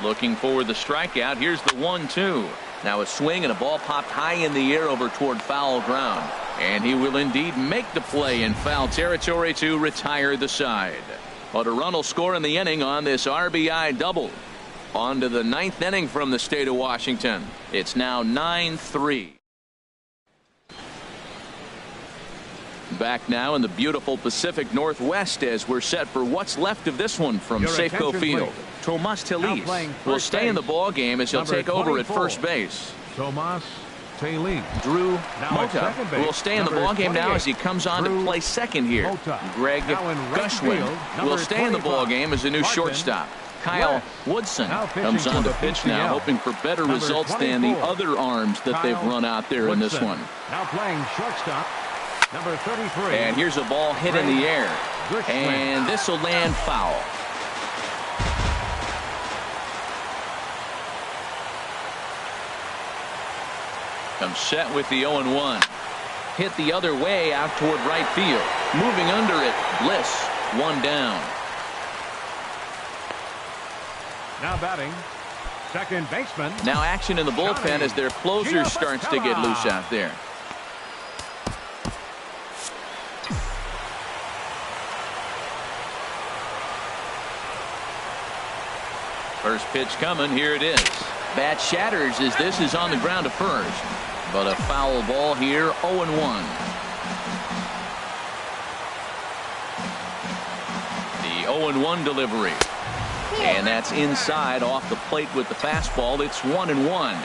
Looking for the strikeout. Here's the 1-2. Now a swing and a ball popped high in the air over toward foul ground. And he will indeed make the play in foul territory to retire the side. But a run will score in the inning on this RBI double. On to the 9th inning from the state of Washington. It's now 9-3. Back now in the beautiful Pacific Northwest as we're set for what's left of this one from Safeco Field. Tomas Telis will stay in the ball game as he'll take over at first base. Tomas Telis. Drew Mota will stay in the ball game now as he comes on to play second here. Greg Gushwin will stay in the ball game as a new shortstop. Kyle Woodson comes on to pitch now, hoping for better results than the other arms that they've run out there in this one. Now playing shortstop, number 33. And here's a ball hit in the air. And this will land foul. Comes set with the 0-1. Hit the other way out toward right field. Moving under it, Bliss, 1 down. Now batting, second baseman. Now action in the bullpen as their closer starts to get loose out there. First pitch coming. Here it is. Bat shatters as this is on the ground to first. But a foul ball here, 0-1. The 0-1 delivery. And that's inside off the plate with the fastball. It's 1-1.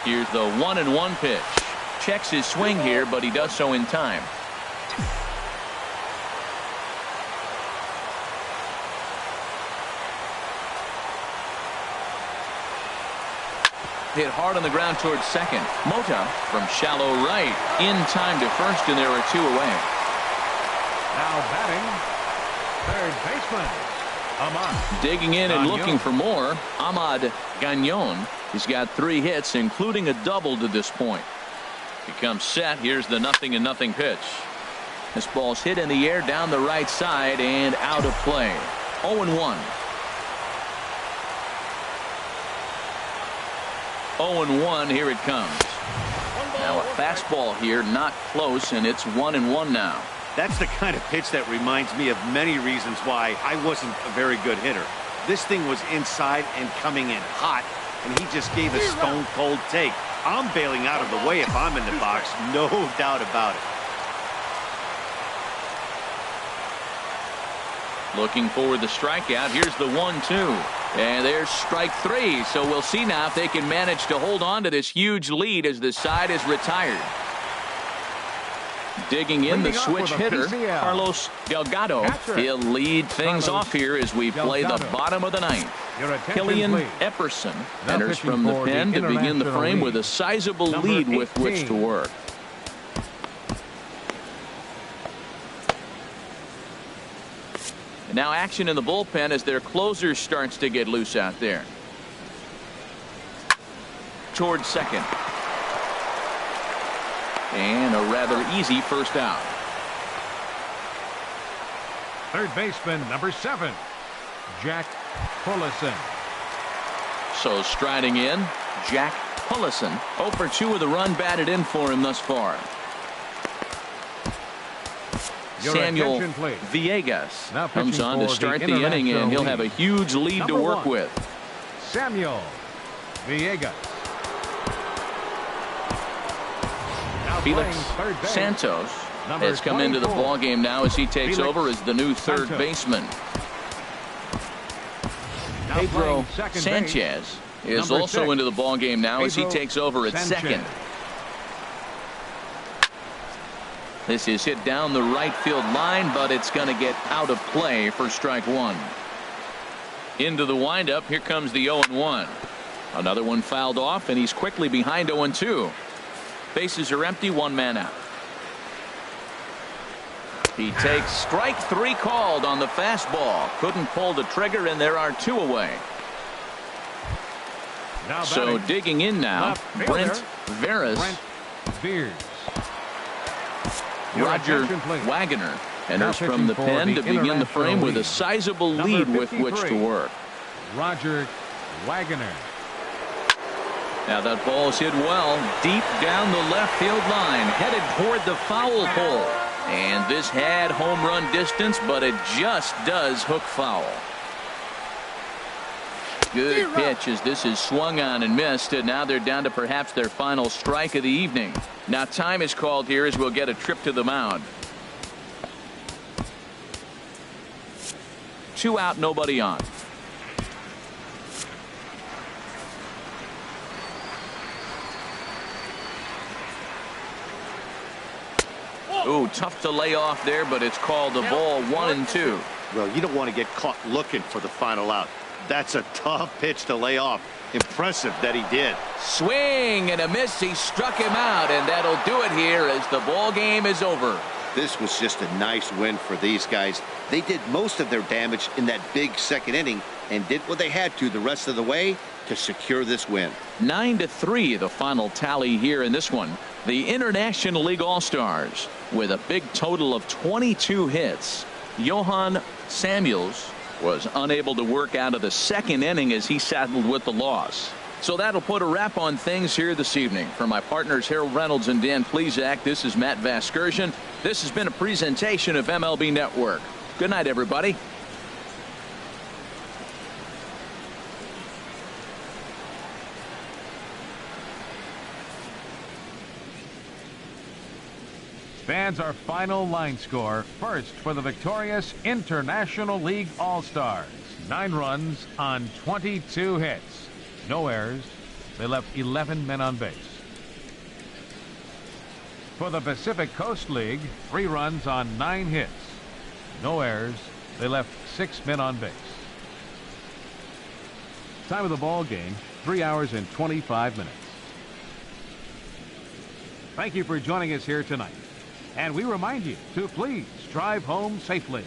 Here's the 1-1 pitch. Checks his swing here, but he does so in time. Hit hard on the ground towards second. Mota from shallow right in time to first, and there are 2 away. Now batting, third baseman, Ahmad. Digging in and looking for more, Ahmad Gagnon. He's got 3 hits, including a double to this point. Becomes set. Here's the 0-0 pitch. This ball's hit in the air down the right side and out of play. 0-1. 0-1, here it comes. Now a fastball here, not close, and it's 1-1 now. That's the kind of pitch that reminds me of many reasons why I wasn't a very good hitter. This thing was inside and coming in hot, and he just gave a stone-cold take. I'm bailing out of the way if I'm in the box, no doubt about it. Looking for the strikeout. Here's the 1-2. And there's strike 3. So we'll see now if they can manage to hold on to this huge lead as the side is retired. Digging in the switch hitter, Carlos Delgado. He'll lead things off here as we play the bottom of the 9th. Killian Epperson enters from the pen to begin the frame with a sizable lead with which to work. And now action in the bullpen as their closer starts to get loose out there. Towards second. And a rather easy first out. Third baseman, number 7, Jack Pullison. So striding in, Jack Pullison. 0 for 2 with a run batted in for him thus far. Samuel Villegas comes on to start the inning, and he'll have a huge lead to work with. Samuel Villegas. Felix Santos has come into the ball game now as he takes over as the new third baseman. Pedro Sanchez is Number also 6, into the ball game now as he Pedro takes over at Sanchez. second. This is hit down the right field line, but it's going to get out of play for strike one. Into the windup. Here comes the 0-1. Another one fouled off, and he's quickly behind 0-2. Bases are empty, one man out. He takes strike three called on the fastball. Couldn't pull the trigger, and there are two away. Now So batting, digging in now, left fielder, Brent Veras. Brent Veers. Roger Attention, please. Wagoner Now enters from the pitching for pen the to begin the frame International with a League. sizable Number lead with which to 53. work. Roger Wagoner. Now that ball's hit well deep down the left field line, headed toward the foul pole. And this had home run distance, but it just does hook foul. Good pitch as this is swung on and missed, and now they're down to perhaps their final strike of the evening. Now time is called here as we'll get a trip to the mound. 2 out, nobody on. Ooh, tough to lay off there, but it's called the ball 1-2. Well, you don't want to get caught looking for the final out. That's a tough pitch to lay off. Impressive that he did. Swing and a miss. He struck him out, and that'll do it here as the ball game is over. This was just a nice win for these guys. They did most of their damage in that big second inning and did what they had to the rest of the way to secure this win. 9-3 the final tally here in this one. The International League All-Stars with a big total of 22 hits. Johan Samuels was unable to work out of the second inning as he saddled with the loss. So that'll put a wrap on things here this evening. For my partners Harold Reynolds and Dan Plesac, this is Matt Vasgersian. This has been a presentation of MLB Network. Good night, everybody. Fans, our final line score. First for the victorious International League All-Stars. 9 runs on 22 hits. No errors. They left 11 men on base. For the Pacific Coast League, 3 runs on 9 hits. No errors. They left 6 men on base. Time of the ball game, 3 hours and 25 minutes. Thank you for joining us here tonight. And we remind you to please drive home safely.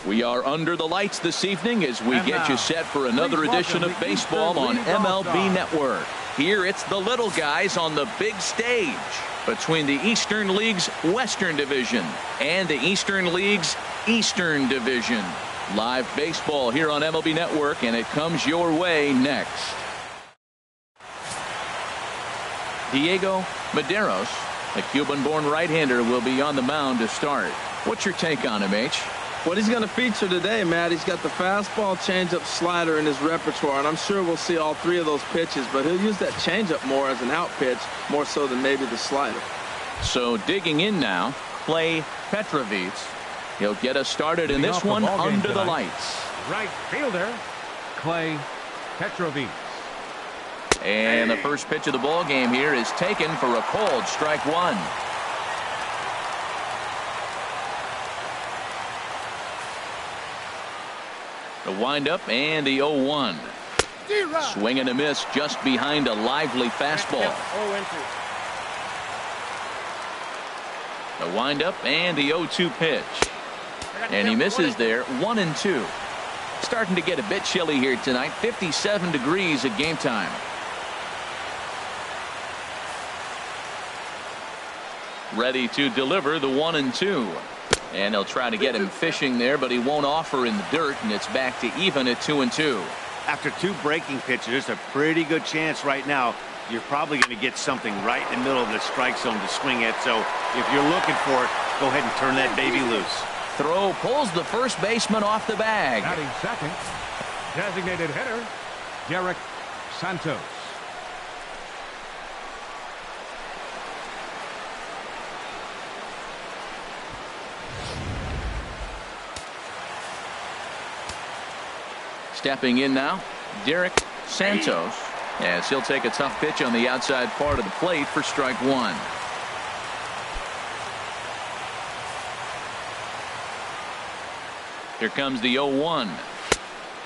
We are under the lights this evening as we get you set for another edition of baseball on MLB Network. Here it's the little guys on the big stage between the Eastern League's Western Division and the Eastern League's Eastern Division. Live baseball here on MLB Network, and it comes your way next. Diego Medeiros, the Cuban-born right-hander, will be on the mound to start. What's your take on him, H? What he's going to feature today, Matt, he's got the fastball, changeup, slider in his repertoire, and I'm sure we'll see all three of those pitches, but he'll use that changeup more as an out pitch, more so than maybe the slider. So digging in now, Clay Petrovitz. He'll get us started in this one under the lights. Right fielder, Clay Petrovitz. And the first pitch of the ball game here is taken for a cold strike one. The windup and the 0-1. Swing and a miss just behind a lively fastball. The windup and the 0-2 pitch. And he misses there, 1-2. Starting to get a bit chilly here tonight. 57 degrees at game time. Ready to deliver the 1-2. And they'll try to get him fishing there, but he won't offer in the dirt, and it's back to even at 2-2. After two breaking pitches, there's a pretty good chance right now you're probably going to get something right in the middle of the strike zone to swing at. So if you're looking for it, go ahead and turn that baby loose. Throw pulls the first baseman off the bag. Batting second, designated hitter, Derek Santos. Stepping in now, Derek Santos, as he'll take a tough pitch on the outside part of the plate for strike one. Here comes the 0-1.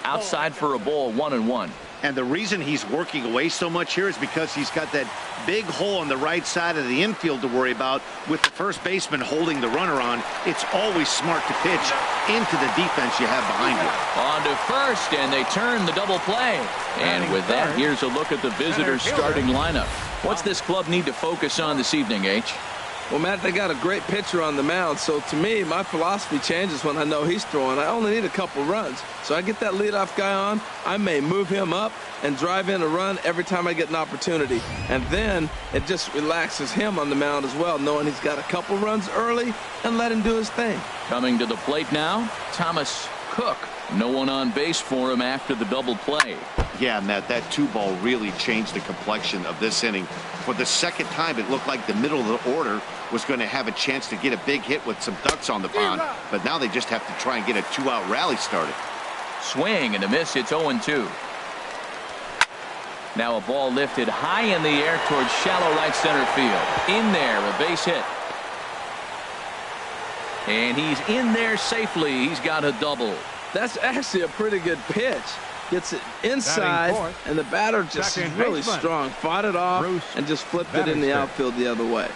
Outside for a ball, 1-1. And the reason he's working away so much here is because he's got that big hole on the right side of the infield to worry about with the first baseman holding the runner on. It's always smart to pitch into the defense you have behind you. On to first, and they turn the double play. And with that, here's a look at the visitors' starting lineup. What's this club need to focus on this evening, H? Well, Matt, they got a great pitcher on the mound, so to me, my philosophy changes when I know he's throwing. I only need a couple runs. So I get that leadoff guy on, I may move him up and drive in a run every time I get an opportunity. And then it just relaxes him on the mound as well, knowing he's got a couple runs early and let him do his thing. Coming to the plate now, Thomas Cook. No one on base for him after the double play. Yeah, Matt, that 2-ball really changed the complexion of this inning. For the second time, it looked like the middle of the order was going to have a chance to get a big hit with some ducks on the pond, but now they just have to try and get a 2-out rally started. Swing and a miss. It's 0-2. Now a ball lifted high in the air towards shallow right center field. In there, a base hit. And he's in there safely. He's got a double. That's actually a pretty good pitch. Gets it inside, and the batter just is really strong. Fought it off and just flipped it in the outfield the other way.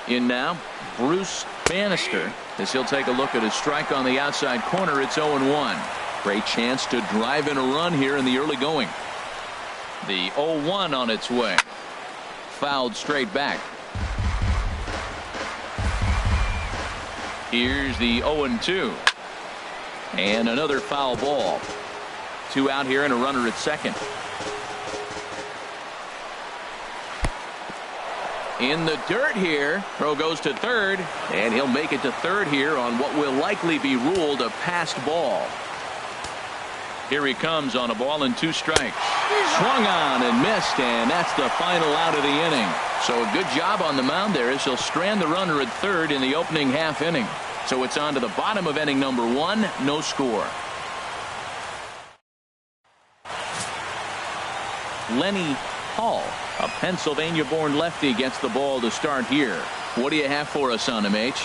In now, Bruce Bannister, as he'll take a look at his strike on the outside corner. It's 0-1. Great chance to drive in a run here in the early going. The 0-1 on its way. Fouled straight back. Here's the 0-2. And another foul ball. 2 out here and a runner at second. In the dirt here. Throw goes to third. And he'll make it to third here on what will likely be ruled a passed ball. Here he comes on a ball and 2 strikes. Swung on and missed, and that's the final out of the inning. So a good job on the mound there as he'll strand the runner at third in the opening half inning. So it's on to the bottom of inning number 1. No score. Lenny Hall, a Pennsylvania-born lefty, gets the ball to start here. What do you have for us on him, H?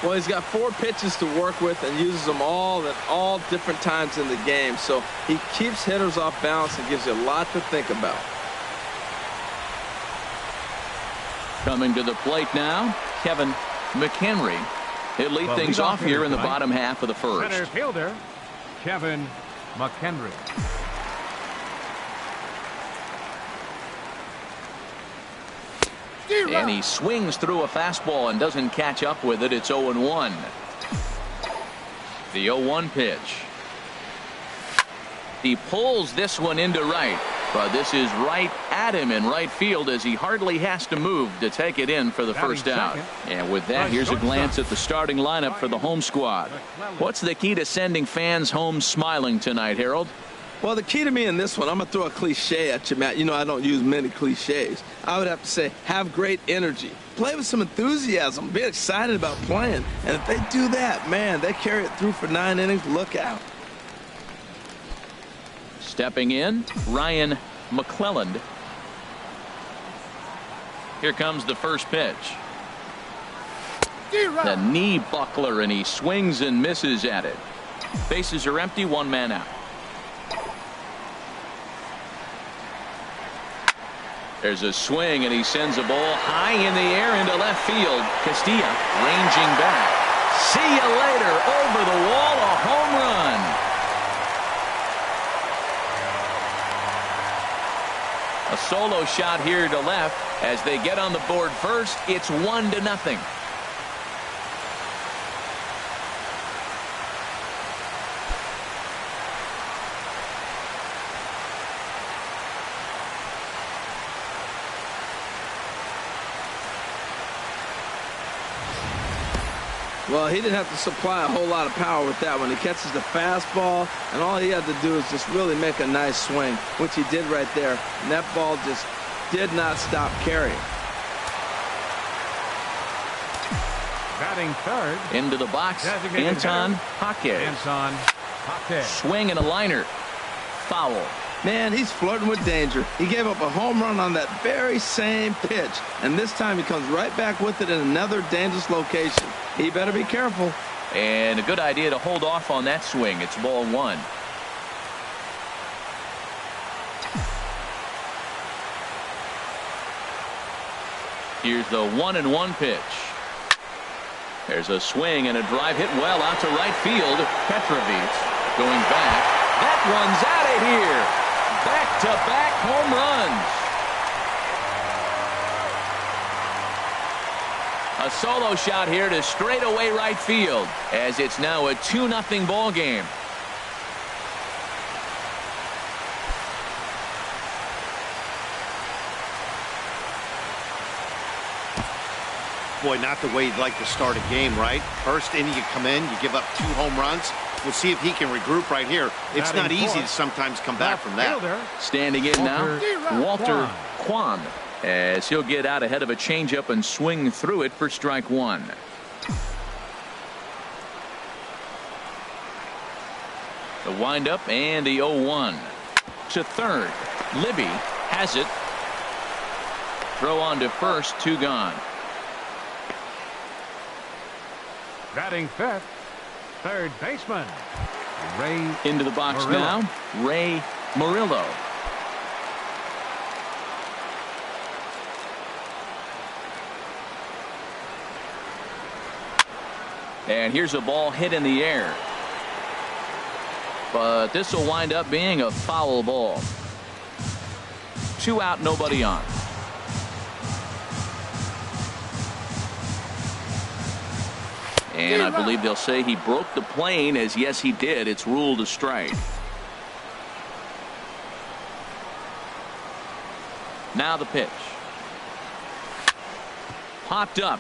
Well, he's got 4 pitches to work with and uses them all at all different times in the game. So he keeps hitters off balance and gives you a lot to think about. Coming to the plate now, Kevin McHenry. He'll lead things off here in the bottom half of the first. Center fielder, Kevin McHenry. And he swings through a fastball and doesn't catch up with it. It's 0-1. The 0-1 pitch. He pulls this one into right. But this is right at him in right field as he hardly has to move to take it in for the first out. And with that, here's a glance at the starting lineup for the home squad. What's the key to sending fans home smiling tonight, Harold? Well, the key to me in this one, I'm going to throw a cliche at you, Matt. You know I don't use many cliches. I would have to say have great energy. Play with some enthusiasm. Be excited about playing. And if they do that, man, they carry it through for 9 innings. Look out. Stepping in, Ryan McClelland. Here comes the first pitch. The knee buckler, and he swings and misses at it. Bases are empty, 1 man out. There's a swing, and he sends a ball high in the air into left field. Castilla ranging back. See you later. Over the wall, a home run. A solo shot here to left. As they get on the board first, it's 1-0. Well, he didn't have to supply a whole lot of power with that one. He catches the fastball, and all he had to do is just really make a nice swing, which he did right there. And that ball just did not stop carrying. Batting third. Into the box, Anton Jaques. Swing and a liner. Foul. Man, he's flirting with danger. He gave up a home run on that very same pitch, and this time he comes right back with it in another dangerous location. He better be careful. And a good idea to hold off on that swing. It's ball 1. Here's the 1-1 pitch. There's a swing and a drive hit well out to right field. Petrovich going back. That one's out of here. Back-to-back home runs. A solo shot here to straightaway right field, as it's now a 2-0 ball game. Boy, not the way you'd like to start a game, right? First inning, you come in, you give up 2 home runs. We'll see if he can regroup right here. It's not easy to sometimes come back from that. Standing in now, Walter Kwan, as he'll get out ahead of a changeup and swing through it for strike 1. The windup and the 0-1 to third. Libby has it. Throw on to first, 2 gone. Batting fifth, third baseman, Ray. Into the box Murillo. now, Ray Murillo. And here's a ball hit in the air. But this will wind up being a foul ball. 2 out, nobody on. And I believe they'll say he broke the plane, as yes, he did. It's ruled a strike. Now the pitch. Popped up.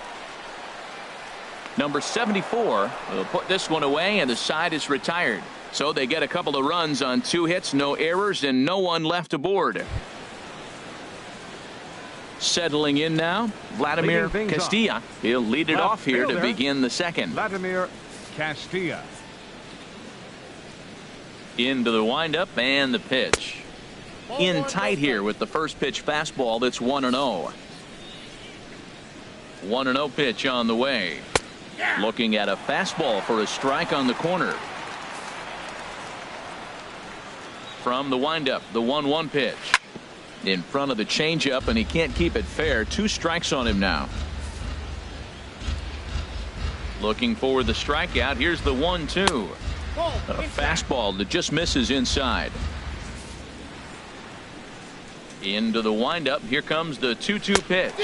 Number 74 will put this one away, and the side is retired. So they get a couple of runs on 2 hits, no errors, and no one left aboard. Settling in now, Vladimir Castilla. He'll lead it off here to begin the second. Vladimir Castilla. Into the windup and the pitch. In tight here with the first pitch fastball. That's 1-0. 1-0 pitch on the way. Looking at a fastball for a strike on the corner. From the windup, the 1-1 pitch. In front of the changeup, and he can't keep it fair. 2 strikes on him now. Looking for the strikeout. Here's the 1-2. A fastball that just misses inside. Into the windup. Here comes the 2-2 pitch.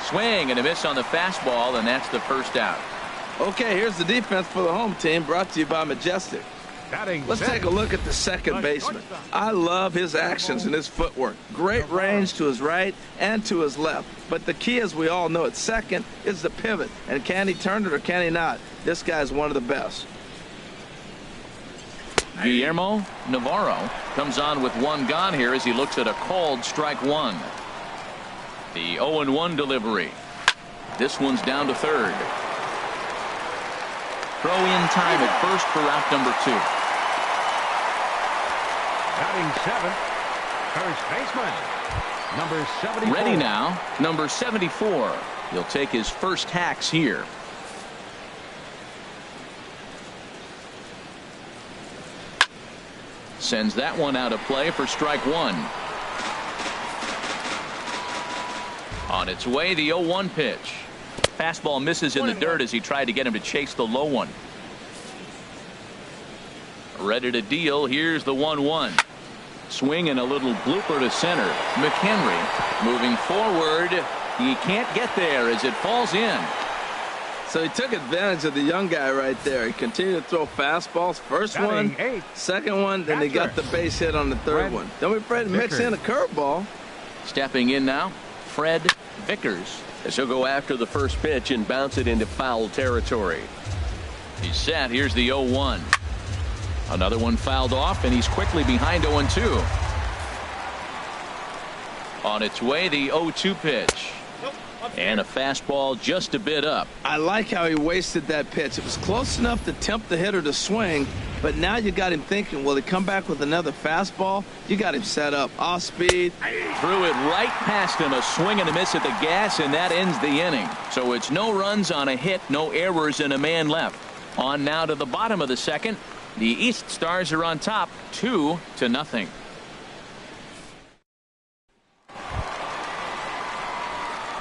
Swing and a miss on the fastball, and that's the first out. Okay, here's the defense for the home team, brought to you by Majestic. Let's take a look at the second baseman. I love his actions and his footwork. Great range to his right and to his left. But the key, as we all know, at second is the pivot. And can he turn it or can he not? This guy's one of the best. Guillermo Navarro comes on with one gone here as he looks at a called strike one. The 0-1 delivery. This one's down to third. Throw in time at first for out number 2. Batting seventh, first baseman, number 74. Ready now, number 74. He'll take his first hacks here. Sends that one out of play for strike one. On its way, the 0-1 pitch. Fastball misses in the dirt as he tried to get him to chase the low one. Ready to deal. Here's the 1-1. Swing and a little blooper to center. McHenry moving forward. He can't get there as it falls in. So he took advantage of the young guy right there. He continued to throw fastballs. First one, second one, then he got the base hit on the third one. Don't be afraid to mix in a curveball. Stepping in now, Fred Vickers. As he'll go after the first pitch and bounce it into foul territory. He's set. Here's the 0-1. Another one fouled off, and he's quickly behind 0-2. On its way, the 0-2 pitch. And a fastball just a bit up. I like how he wasted that pitch. It was close enough to tempt the hitter to swing, but now you got him thinking, will he come back with another fastball? You got him set up. Off speed. Threw it right past him. A swing and a miss at the gas, and that ends the inning. So it's no runs on a hit, no errors, and a man left. On now to the bottom of the second. The East Stars are on top, 2-0.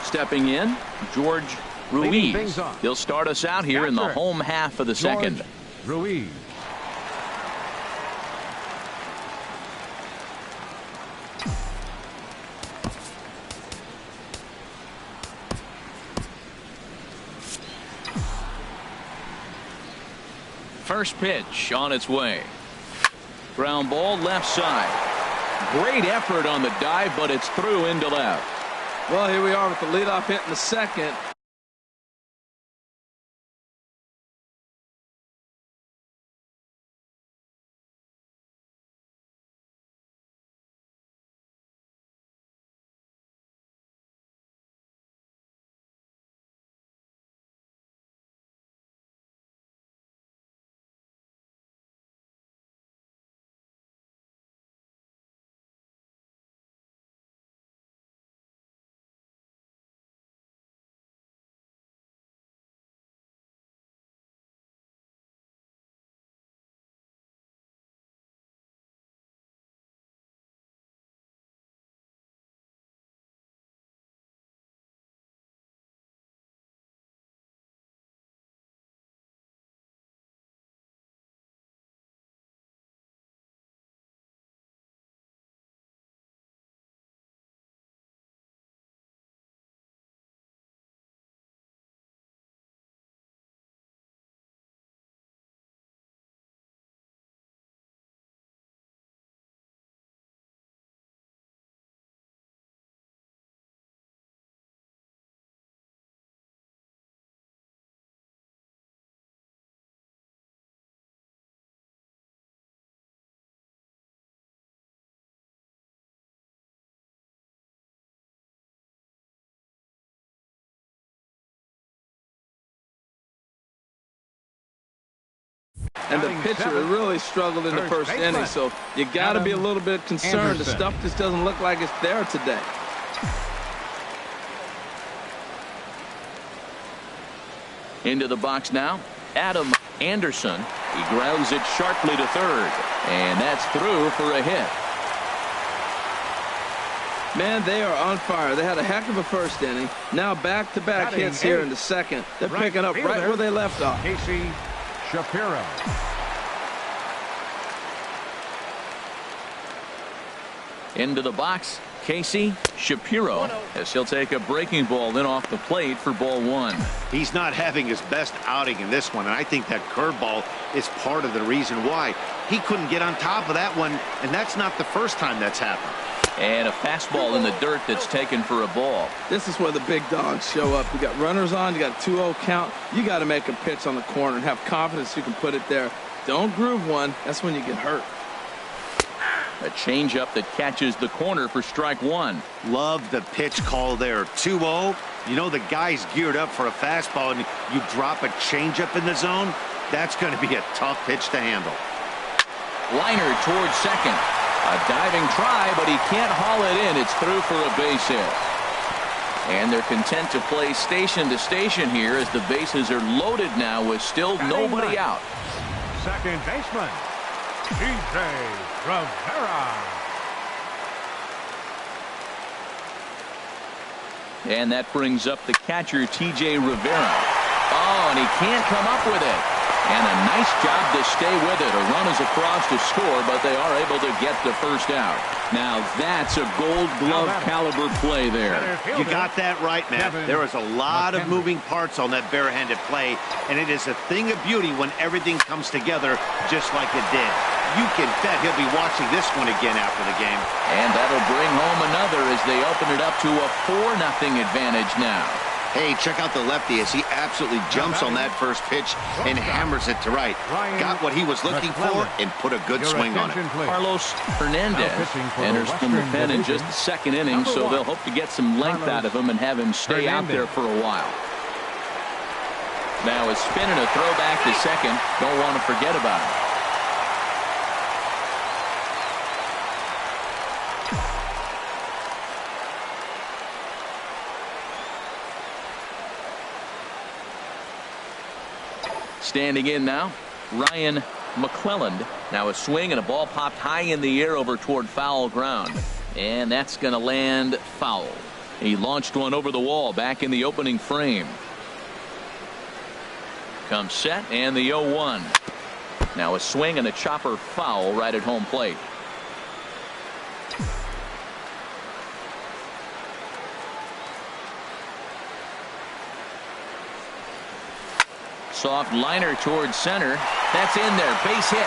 Stepping in, George Ruiz. He'll start us out here in the home half of the second. Ruiz. First pitch on its way. Ground ball left side. Great effort on the dive, but it's through into left. Well, here we are with the leadoff hit in the second. And the pitcher really struggled in the first inning, so you got to be a little bit concerned. The stuff just doesn't look like it's there today. Into the box now, Adam Anderson. He grounds it sharply to third, and that's through for a hit. Man, they are on fire. They had a heck of a first inning. Now back-to-back hits here in the second. They're picking up right where they left off. Casey Shapiro. Into the box, Casey Shapiro, as he'll take a breaking ball in off the plate for ball one. He's not having his best outing in this one, and I think that curveball is part of the reason why. He couldn't get on top of that one, and that's not the first time that's happened. And a fastball in the dirt that's taken for a ball. This is where the big dogs show up. You got runners on, you got a 2-0 count. You got to make a pitch on the corner and have confidence you can put it there. Don't groove one. That's when you get hurt. A changeup that catches the corner for strike one. Love the pitch call there. 2-0. You know the guy's geared up for a fastball, and you drop a changeup in the zone. That's going to be a tough pitch to handle. Liner towards second. A diving try, but he can't haul it in. It's through for a base hit. And they're content to play station to station here as the bases are loaded now with still nobody out. Second baseman, TJ Rivera. And that brings up the catcher, TJ Rivera. Oh, and he can't come up with it. And a nice job to stay with it. A run is across to score, but they are able to get the first out. Now that's a Gold Glove caliber play there. You got that right, Matt. There is a lot of moving parts on that barehanded play, and it is a thing of beauty when everything comes together just like it did. You can bet he'll be watching this one again after the game. And that'll bring home another as they open it up to a 4-0 advantage now. Hey, check out the lefty as he absolutely jumps on that first pitch and hammers it to right. Got what he was looking for and put a good swing on it. Carlos Hernandez enters from the pen in just the second inning, so they'll hope to get some length out of him and have him stay out there for a while. Now a spin and a throw back to second. Don't want to forget about it. Standing in now, Ryan McClelland. Now a swing and a ball popped high in the air over toward foul ground. And that's going to land foul. He launched one over the wall back in the opening frame. Comes set and the 0-1. Now a swing and a chopper foul right at home plate. Soft liner towards center. That's in there. Base hit.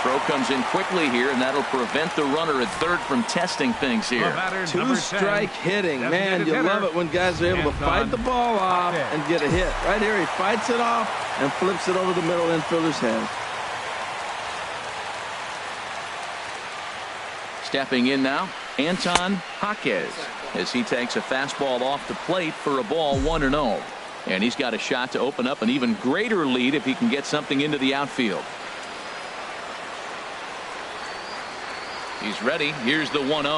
Throw comes in quickly here, and that'll prevent the runner at third from testing things here. Two-strike hitting. Man, you love it when guys are able to fight the ball off and get a hit. Right here, he fights it off and flips it over the middle infielder's head. Stepping in now, Anton Jaquez, as he takes a fastball off the plate for a ball 1-0. And he's got a shot to open up an even greater lead if he can get something into the outfield. He's ready. Here's the 1-0.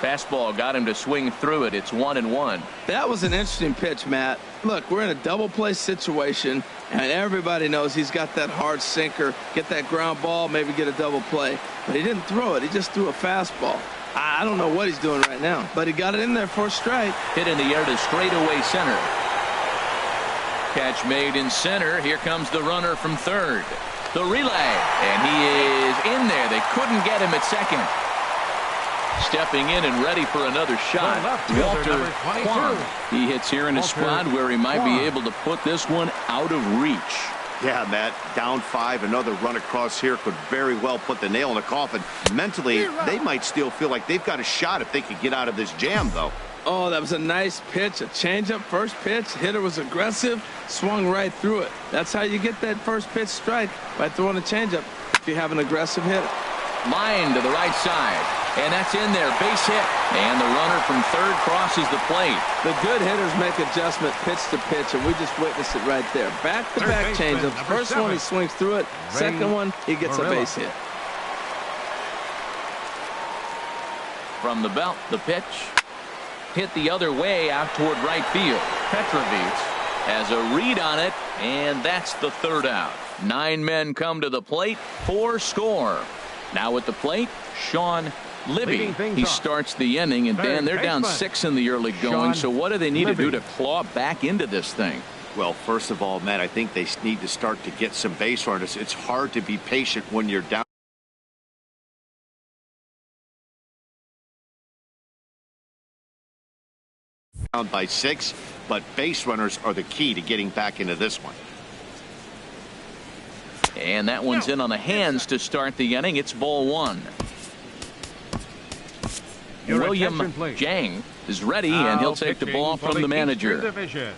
Fastball got him to swing through it. It's 1-1. That was an interesting pitch, Matt. Look, we're in a double play situation, and everybody knows he's got that hard sinker. Get that ground ball, maybe get a double play. But he didn't throw it. He just threw a fastball. I don't know what he's doing right now, but he got it in there for a strike. Hit in the air to straightaway center. Catch made in center. Here comes the runner from third. The relay, and he is in there. They couldn't get him at second. Stepping in and ready for another shot, Walter Kwan. He hits here in a spot where he might be able to put this one out of reach. Yeah, Matt, down 5, another run across here could very well put the nail in the coffin. Mentally, they might still feel like they've got a shot if they could get out of this jam, though. Oh, that was a nice pitch, a changeup, first pitch. Hitter was aggressive, swung right through it. That's how you get that first pitch strike, by throwing a changeup if you have an aggressive hitter. Line to the right side, and that's in there, base hit. And the runner from third crosses the plate. The good hitters make adjustment pitch to pitch, and we just witnessed it right there. Back-to-back changeups. First one, he swings through it. Second one, he gets a base hit. From the belt, the pitch. Hit the other way out toward right field. Petrovich has a read on it, and that's the third out. 9 men come to the plate, 4 score. Now at the plate, Sean Libby. He starts the inning, and Dan, they're down 6 in the early going, so what do they need to do to claw back into this thing? Well, first of all, Matt, I think they need to start to get some base runners. It's hard to be patient when you're down by 6, but base runners are the key to getting back into this one. And that one's in on the hands to start the inning. It's ball one. William Jang is ready, and he'll take the ball from the manager. Division,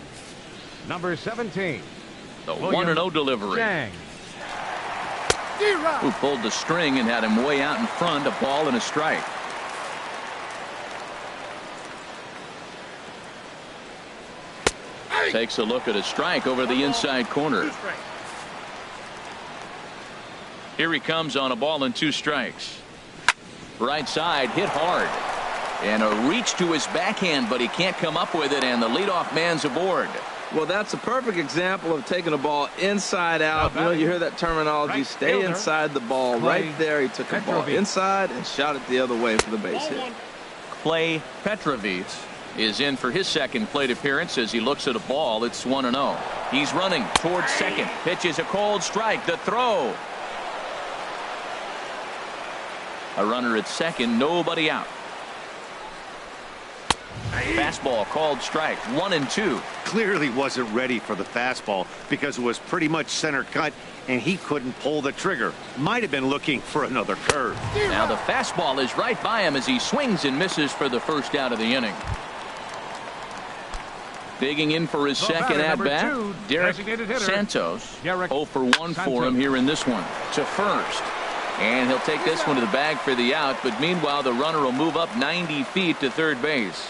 number 17. The 1-0 delivery. Jang. Who pulled the string and had him way out in front. A ball and a strike. Takes a look at a strike over the inside corner. Here he comes on a ball and 2 strikes. Right side hit hard. And a reach to his backhand, but he can't come up with it, and the leadoff man's aboard. Well, that's a perfect example of taking a ball inside out. You know, you hear that terminology, stay inside the ball. Right there, he took a ball inside and shot it the other way for the base hit. Clay Petrovic is in for his second plate appearance as he looks at a ball. It's 1-0. He's running towards second. Pitch is a cold strike. The throw. A runner at second, nobody out. Fastball called strike. 1-2. Clearly wasn't ready for the fastball because it was pretty much center cut and he couldn't pull the trigger. Might have been looking for another curve. Now the fastball is right by him as he swings and misses for the first out of the inning. Digging in for his second at bat, Derek Santos. 0 for 1 for him here in this one. To first. And he'll take this one to the bag for the out, but meanwhile the runner will move up 90 feet to third base.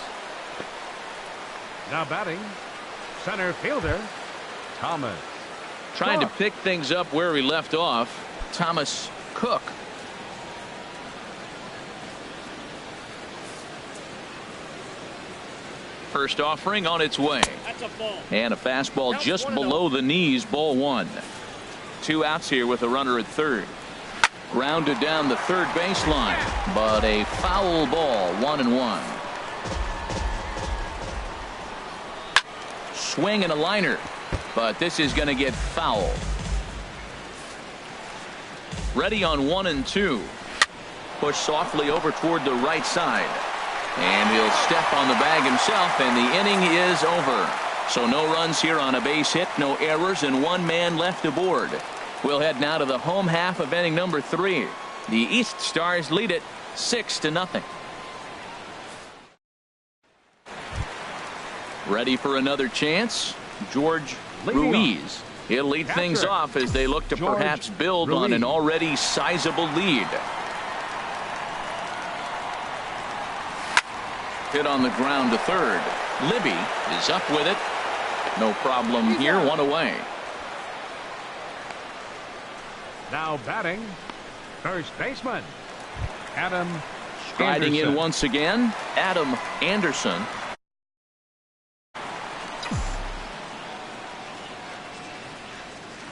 Now batting, center fielder, Thomas. Trying to pick things up where he left off, Thomas Cook. First offering on its way. And a fastball just below the knees, ball 1. 2 outs here with a runner at third. Grounded down the third baseline, but a foul ball, 1-1. Swing and a liner, but this is going to get foul. Ready on 1-2. Push softly over toward the right side. And he'll step on the bag himself, and the inning is over. So no runs here on a base hit, no errors, and 1 man left aboard. We'll head now to the home half of inning number 3. The East Stars lead it 6-0. Ready for another chance, George Ruiz. He'll lead things off as they look to perhaps build on an already sizable lead. Hit on the ground to third. Libby is up with it. No problem here, 1 away. Now batting, first baseman, Adam Striding Anderson. in once again, Adam Anderson.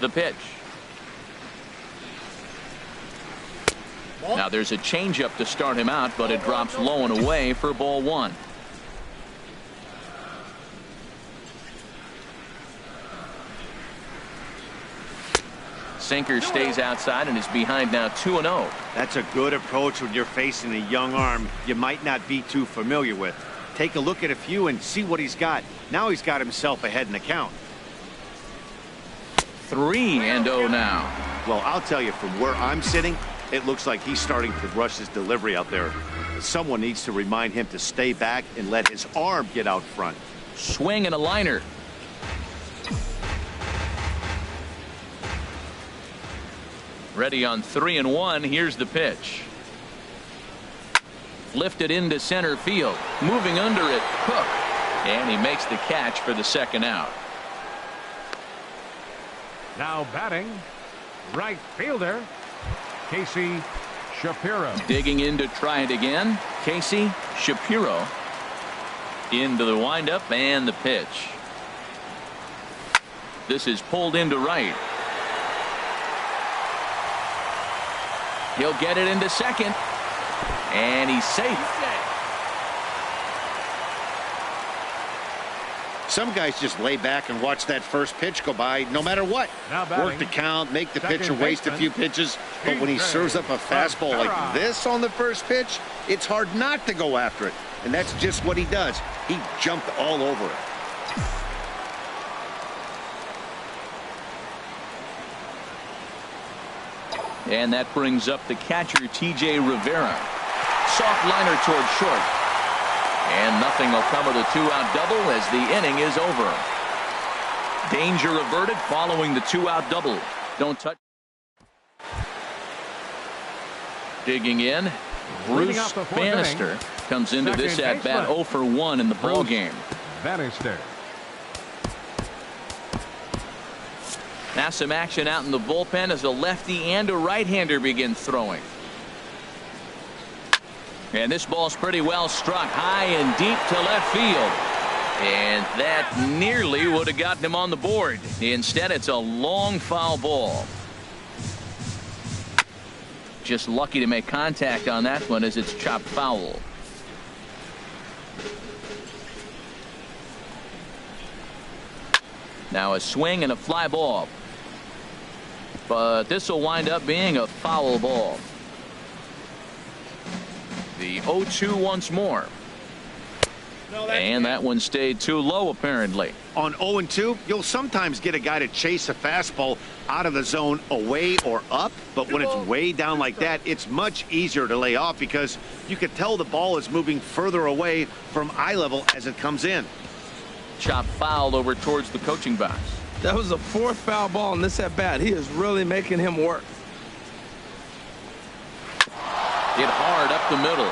The pitch. Now there's a changeup to start him out, but it drops low and away for ball 1. Sinker stays outside and is behind now 2-0. That's a good approach when you're facing a young arm you might not be too familiar with. Take a look at a few and see what he's got. Now he's got himself ahead in the count. 3-0 now. Well, I'll tell you, from where I'm sitting, it looks like he's starting to rush his delivery out there. Someone needs to remind him to stay back and let his arm get out front. Swing and a liner. Ready on 3-1. Here's the pitch. Lifted into center field. Moving under it, Cook. And he makes the catch for the second out. Now batting, right fielder, Casey Shapiro. Digging in to try it again, Casey Shapiro. Into the windup and the pitch. This is pulled into right. He'll get it into second. And he's safe. Some guys just lay back and watch that first pitch go by no matter what. Work the count, make the pitcher waste a few pitches. But when he serves up a fastball like this on the first pitch, it's hard not to go after it. And that's just what he does. He jumped all over it. And that brings up the catcher, T.J. Rivera. Soft liner toward short. And nothing will come of the two-out double as the inning is over. Danger averted following the two-out double. Don't touch. Digging in, Bruce Bannister comes into this at-bat 0 for 1 in the ball game. Bannister. Now some action out in the bullpen as a lefty and a right-hander begin throwing. And this ball's pretty well struck high and deep to left field. And that nearly would have gotten him on the board. Instead, it's a long foul ball. Just lucky to make contact on that one as it's chopped foul. Now a swing and a fly ball. But this will wind up being a foul ball. The 0-2 once more. And that one stayed too low, apparently. On 0-2, you'll sometimes get a guy to chase a fastball out of the zone away or up, but when it's way down like that, it's much easier to lay off because you can tell the ball is moving further away from eye level as it comes in. Chop foul over towards the coaching box. That was the fourth foul ball in this at bat. He is really making him work. Hit hard up the middle.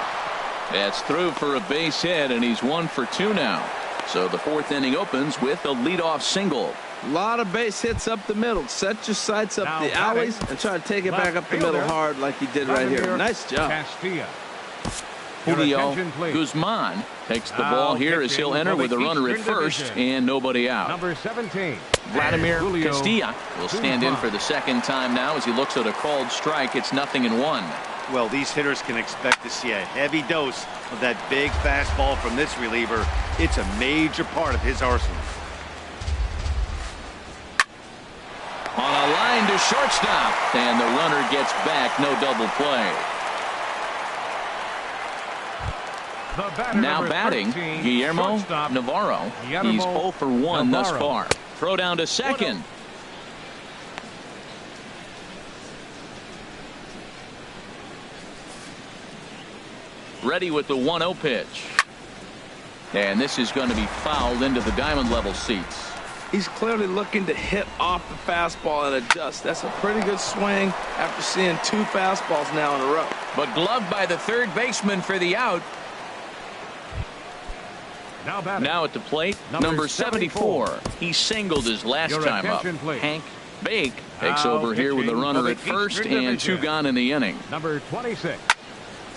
That's through for a base hit, and he's 1 for 2 now. So the fourth inning opens with a leadoff single. A lot of base hits up the middle. Set your sights up the alleys and try to take it back up the middle hard like he did right here. Nice job. Castilla. Julio Guzman takes the ball here as he'll enter with a runner at first and nobody out. Number 17. Vladimir Castilla will stand in for the second time now as he looks at a called strike. It's 0-1. Well, these hitters can expect to see a heavy dose of that big fastball from this reliever. It's a major part of his arsenal. On a line to shortstop, and the runner gets back. No double play. Now batting, Guillermo Navarro. He's 0 for 1 thus far. Throw down to second. Ready with the 1-0 pitch. And this is going to be fouled into the diamond level seats. He's clearly looking to hit off the fastball and adjust. That's a pretty good swing after seeing 2 fastballs now in a row. But gloved by the third baseman for the out. Now at the plate, number 74. He singled his last time up. Hank Bake takes over here with a runner at first and 2 gone in the inning. Number 26.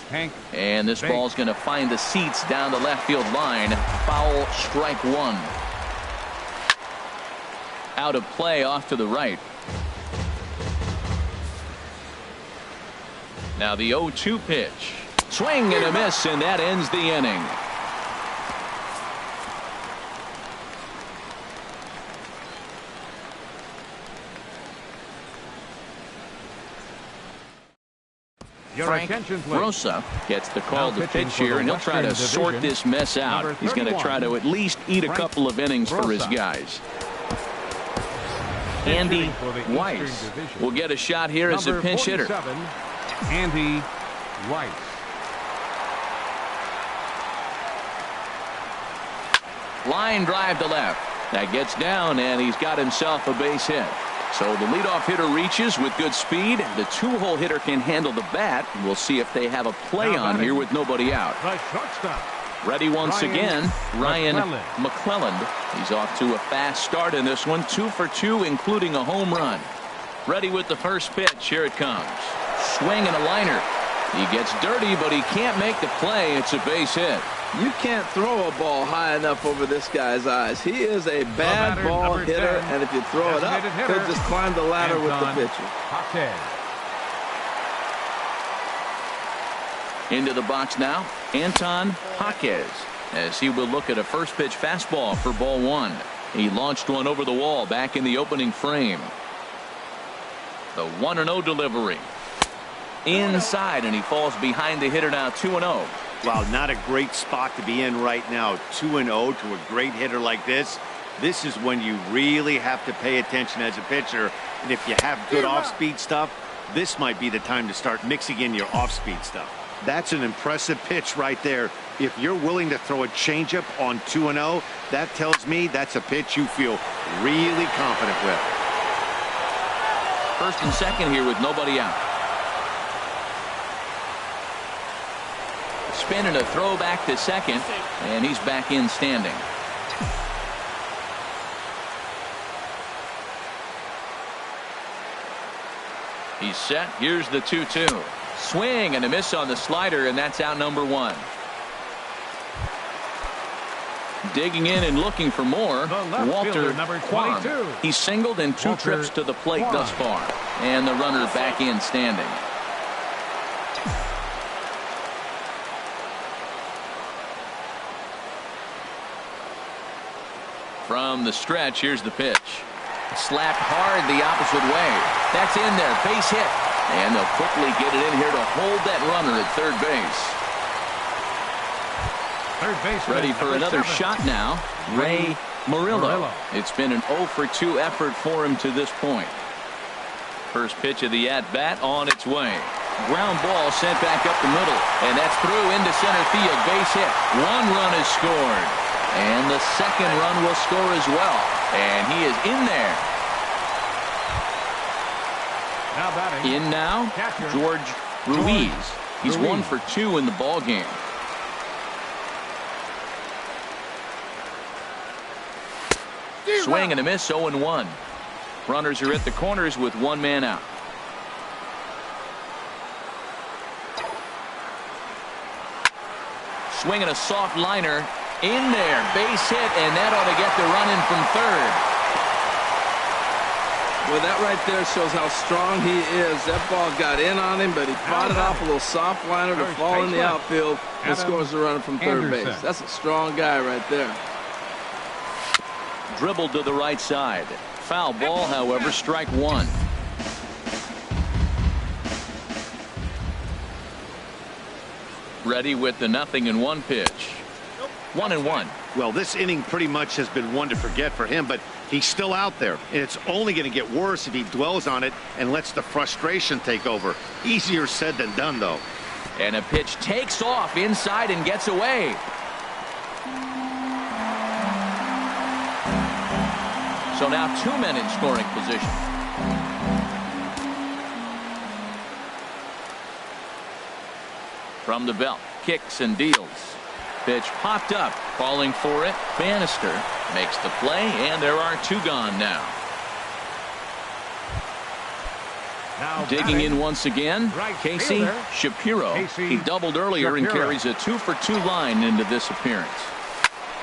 Hank and this ball's going to find the seats down the left field line. Foul, strike 1. Out of play off to the right. Now the 0-2 pitch. Swing and a miss, and that ends the inning. Frank Rosa gets the call to pitch here, and he'll try to sort this mess out. He's going to try to at least eat a couple of innings for his guys. Andy Weiss will get a shot here as a pinch hitter. Andy Weiss. Line drive to left. That gets down, and he's got himself a base hit. So the leadoff hitter reaches with good speed. The 2-hole hitter can handle the bat. We'll see if they have a play on here with nobody out. The shortstop. Ready once again, Ryan McClelland. He's off to a fast start in this one. 2 for 2, including a home run. Ready with the first pitch. Here it comes. Swing and a liner. He gets dirty, but he can't make the play. It's a base hit. You can't throw a ball high enough over this guy's eyes. He is a bad ball hitter, and if you throw it up, he'll just climb the ladder with the pitcher. Into the box now, Anton Jaquez, as he will look at a first pitch fastball for ball 1. He launched one over the wall back in the opening frame. The 1-0 delivery. Inside, and he falls behind the hitter now 2-0. Wow, not a great spot to be in right now. 2-0 to a great hitter like this. This is when you really have to pay attention as a pitcher And if you have good off-speed stuff, this might be the time to start mixing in your off-speed stuff. That's an impressive pitch right there. If you're willing to throw a changeup on 2-0, that tells me that's a pitch you feel really confident with. First and second here with nobody out. Spin and a throw back to second, and he's back in standing. He's set. Here's the 2-2. Swing and a miss on the slider, and that's out number 1. Digging in and looking for more, Walter Quam. He's singled in 2 trips to the plate thus far, and the runner back in standing. From the stretch, here's the pitch. Slapped hard the opposite way. That's in there. Base hit. And they'll quickly get it in here to hold that runner at third base. Ready for another shot now. Ray Murillo. It's been an 0 for 2 effort for him to this point. First pitch of the at-bat on its way. Ground ball sent back up the middle. And that's through into center field. Base hit. 1 run is scored. And the second run will score as well. And he is in there. Now batting. In now, George Ruiz. He's 1 for 2 in the ball game. Swing and a miss, 0-1. Runners are at the corners with 1 man out. Swing and a soft liner. In there, base hit, and that ought to get the run in from third. Well, that right there shows how strong he is. That ball got in on him, but he fought it off a little soft liner to fall in the outfield and scores the runner from third base. That's a strong guy right there. Dribbled to the right side. Foul ball, however, strike 1. Ready with the 0-1 pitch. 1-1. Well, this inning pretty much has been one to forget for him, but he's still out there, and it's only going to get worse if he dwells on it and lets the frustration take over. Easier said than done, though. And a pitch takes off inside and gets away. So now 2 men in scoring position. From the belt, kicks and deals. Pitch popped up, calling for it. Bannister makes the play, and there are 2 gone now. Digging in once again, Casey Shapiro. He doubled earlier and carries a 2 for 2 line into this appearance.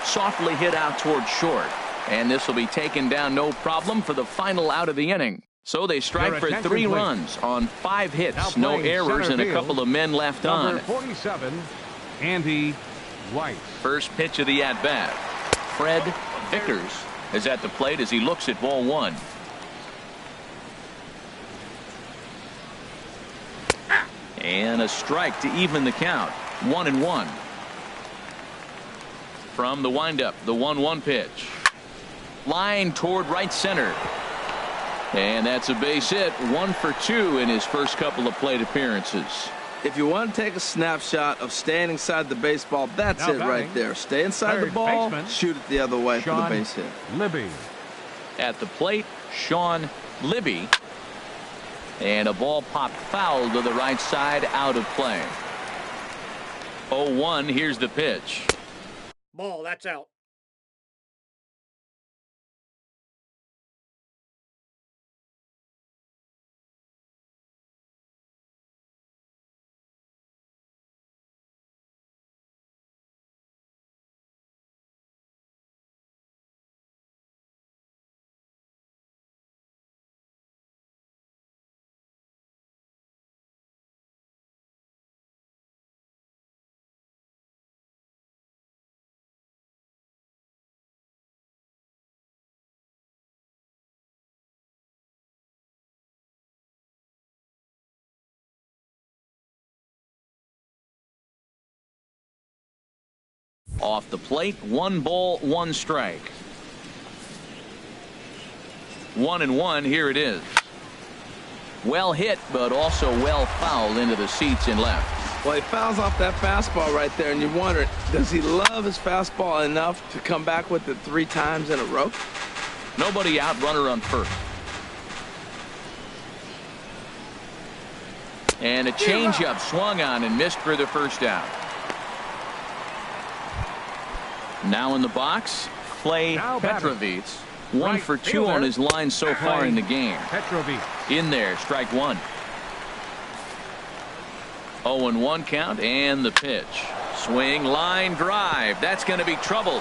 Softly hit out toward short, and this will be taken down no problem for the final out of the inning. So they strike for 3 runs on 5 hits, no errors, and a couple of men left on. 47, Andy White. First pitch of the at-bat. Fred Vickers is at the plate as he looks at ball 1. And a strike to even the count. 1-1. From the windup, the 1-1 pitch. Line toward right center. And that's a base hit. 1 for 2 in his first couple of plate appearances. If you want to take a snapshot of staying inside the baseball, that's now it right there. Stay inside the ball, shoot it the other way for the base hit. Libby. At the plate, Sean Libby. And a ball popped foul to the right side, out of play. 0-1, here's the pitch. Ball, that's out. Off the plate, 1 ball, 1 strike. 1-1, here it is. Well hit, but also well fouled into the seats in left. Well, he fouls off that fastball right there, and you wonder, does he love his fastball enough to come back with it 3 times in a row? Nobody out, runner on first. And a changeup swung on and missed for the first out. Now in the box, Clay Petrovitz. 1 for 2 on his line so far in the game. In there, strike 1. 0-1 count, and the pitch. Swing, line drive. That's going to be trouble.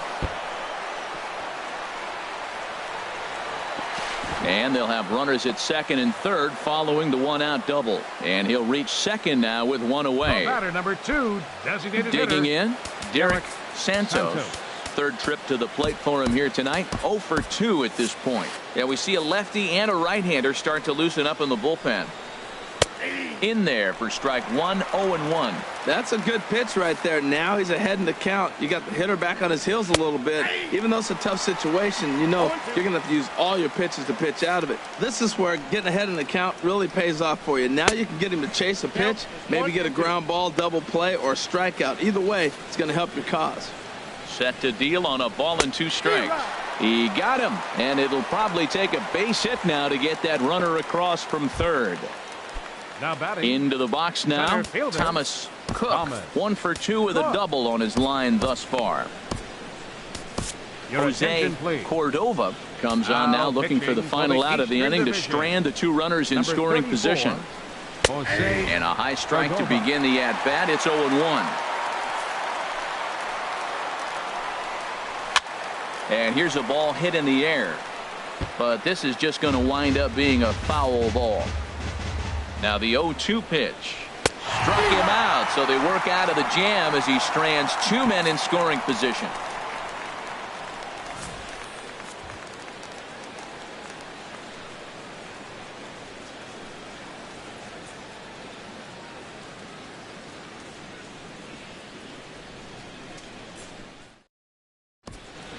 And they'll have runners at second and third following the 1-out double. And he'll reach second now with 1 away. Batter number 2, designated digging hitter, in, Derek Santos. Third trip to the plate for him here tonight. 0 for 2 at this point. Yeah, we see a lefty and a right-hander start to loosen up in the bullpen. In there for strike 1, 0-1. That's a good pitch right there. Now he's ahead in the count. You got the hitter back on his heels a little bit. Even though it's a tough situation, you know you're going to have to use all your pitches to pitch out of it. This is where getting ahead in the count really pays off for you. Now you can get him to chase a pitch, maybe get a ground ball, double play, or a strikeout. Either way, it's going to help your cause. Set to deal on a ball and 2 strikes. He got him, and it'll probably take a base hit now to get that runner across from third. Now batting. Into the box now, Thomas Cook. 1 for 2 with a double on his line thus far. Jose Cordova comes on now, looking for the final out of the inning to strand the 2 runners in scoring position. And a high strike to begin the at-bat. It's 0-1. And here's a ball hit in the air. But this is just going to wind up being a foul ball. Now the 0-2 pitch. Struck him out, so they work out of the jam as he strands 2 men in scoring position.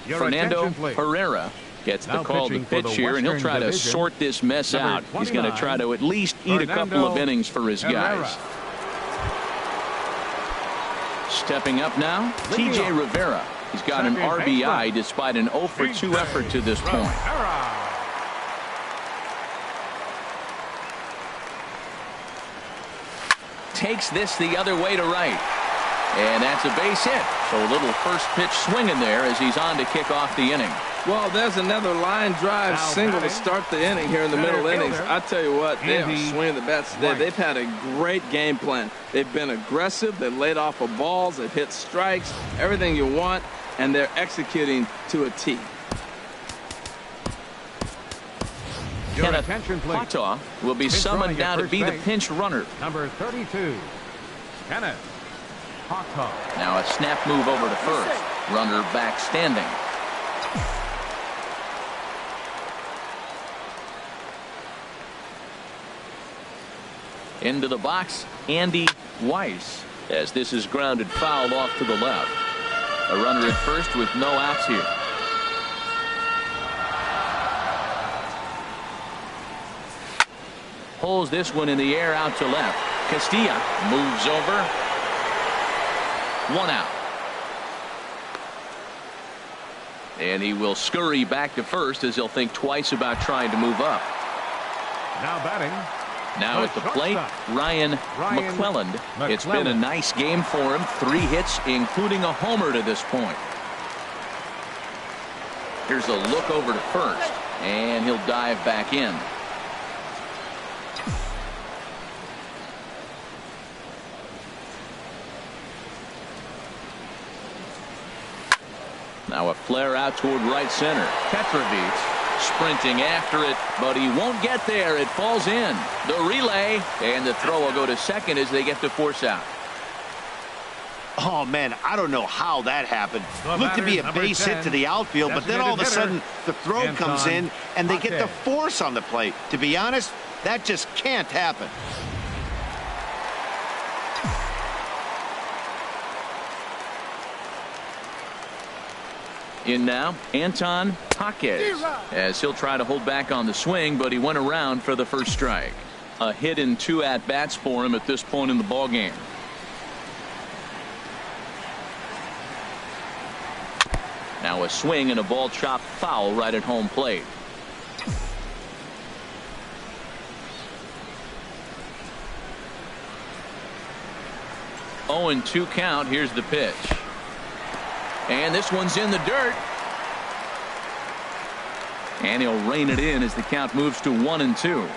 Fernando Herrera gets the call to pitch here, and he'll try to sort this mess out. He's going to try to at least eat a couple of innings for his guys. Stepping up now, T.J. Rivera. He's got an RBI despite an 0 for 2 effort to this point. Takes this the other way to right. And that's a base hit. So a little first pitch swinging there as he's on to kick off the inning. Well, there's another line drive single to start the inning here in the middle innings. I tell you what, they are swinging the bats today. They've had a great game plan. They've been aggressive. They've laid off of balls. They've hit strikes, everything you want, and they're executing to a T. Kenneth Hata will be summoned now to be the pinch runner. Number 32, Kenneth Hata. Now a snap move over to first. Runner back standing. Into the box, Andy Weiss, as this is grounded foul off to the left. A runner at first with no outs here. Pulls this one in the air out to left. Castilla moves over. 1 out. And he will scurry back to first as he'll think twice about trying to move up. Now batting. Now at the plate, Ryan McClelland. It's been a nice game for him. 3 hits, including a homer to this point. Here's a look over to first, and he'll dive back in. Now a flare out toward right center. Petrovitz sprinting after it, but he won't get there. It falls in. The relay, and the throw will go to second as they get to force out. Oh, man, I don't know how that happened. Looked to be a base hit to the outfield, but then all of a sudden the throw comes in and they get the force on the plate. To be honest, that just can't happen. In now, Anton Paquez, as he'll try to hold back on the swing, but he went around for the first strike. A hit in 2 at-bats for him at this point in the ballgame. Now a swing and a ball chopped foul right at home plate. Oh, and 2 count. Here's the pitch. And this one's in the dirt. And he'll rein it in as the count moves to 1-2.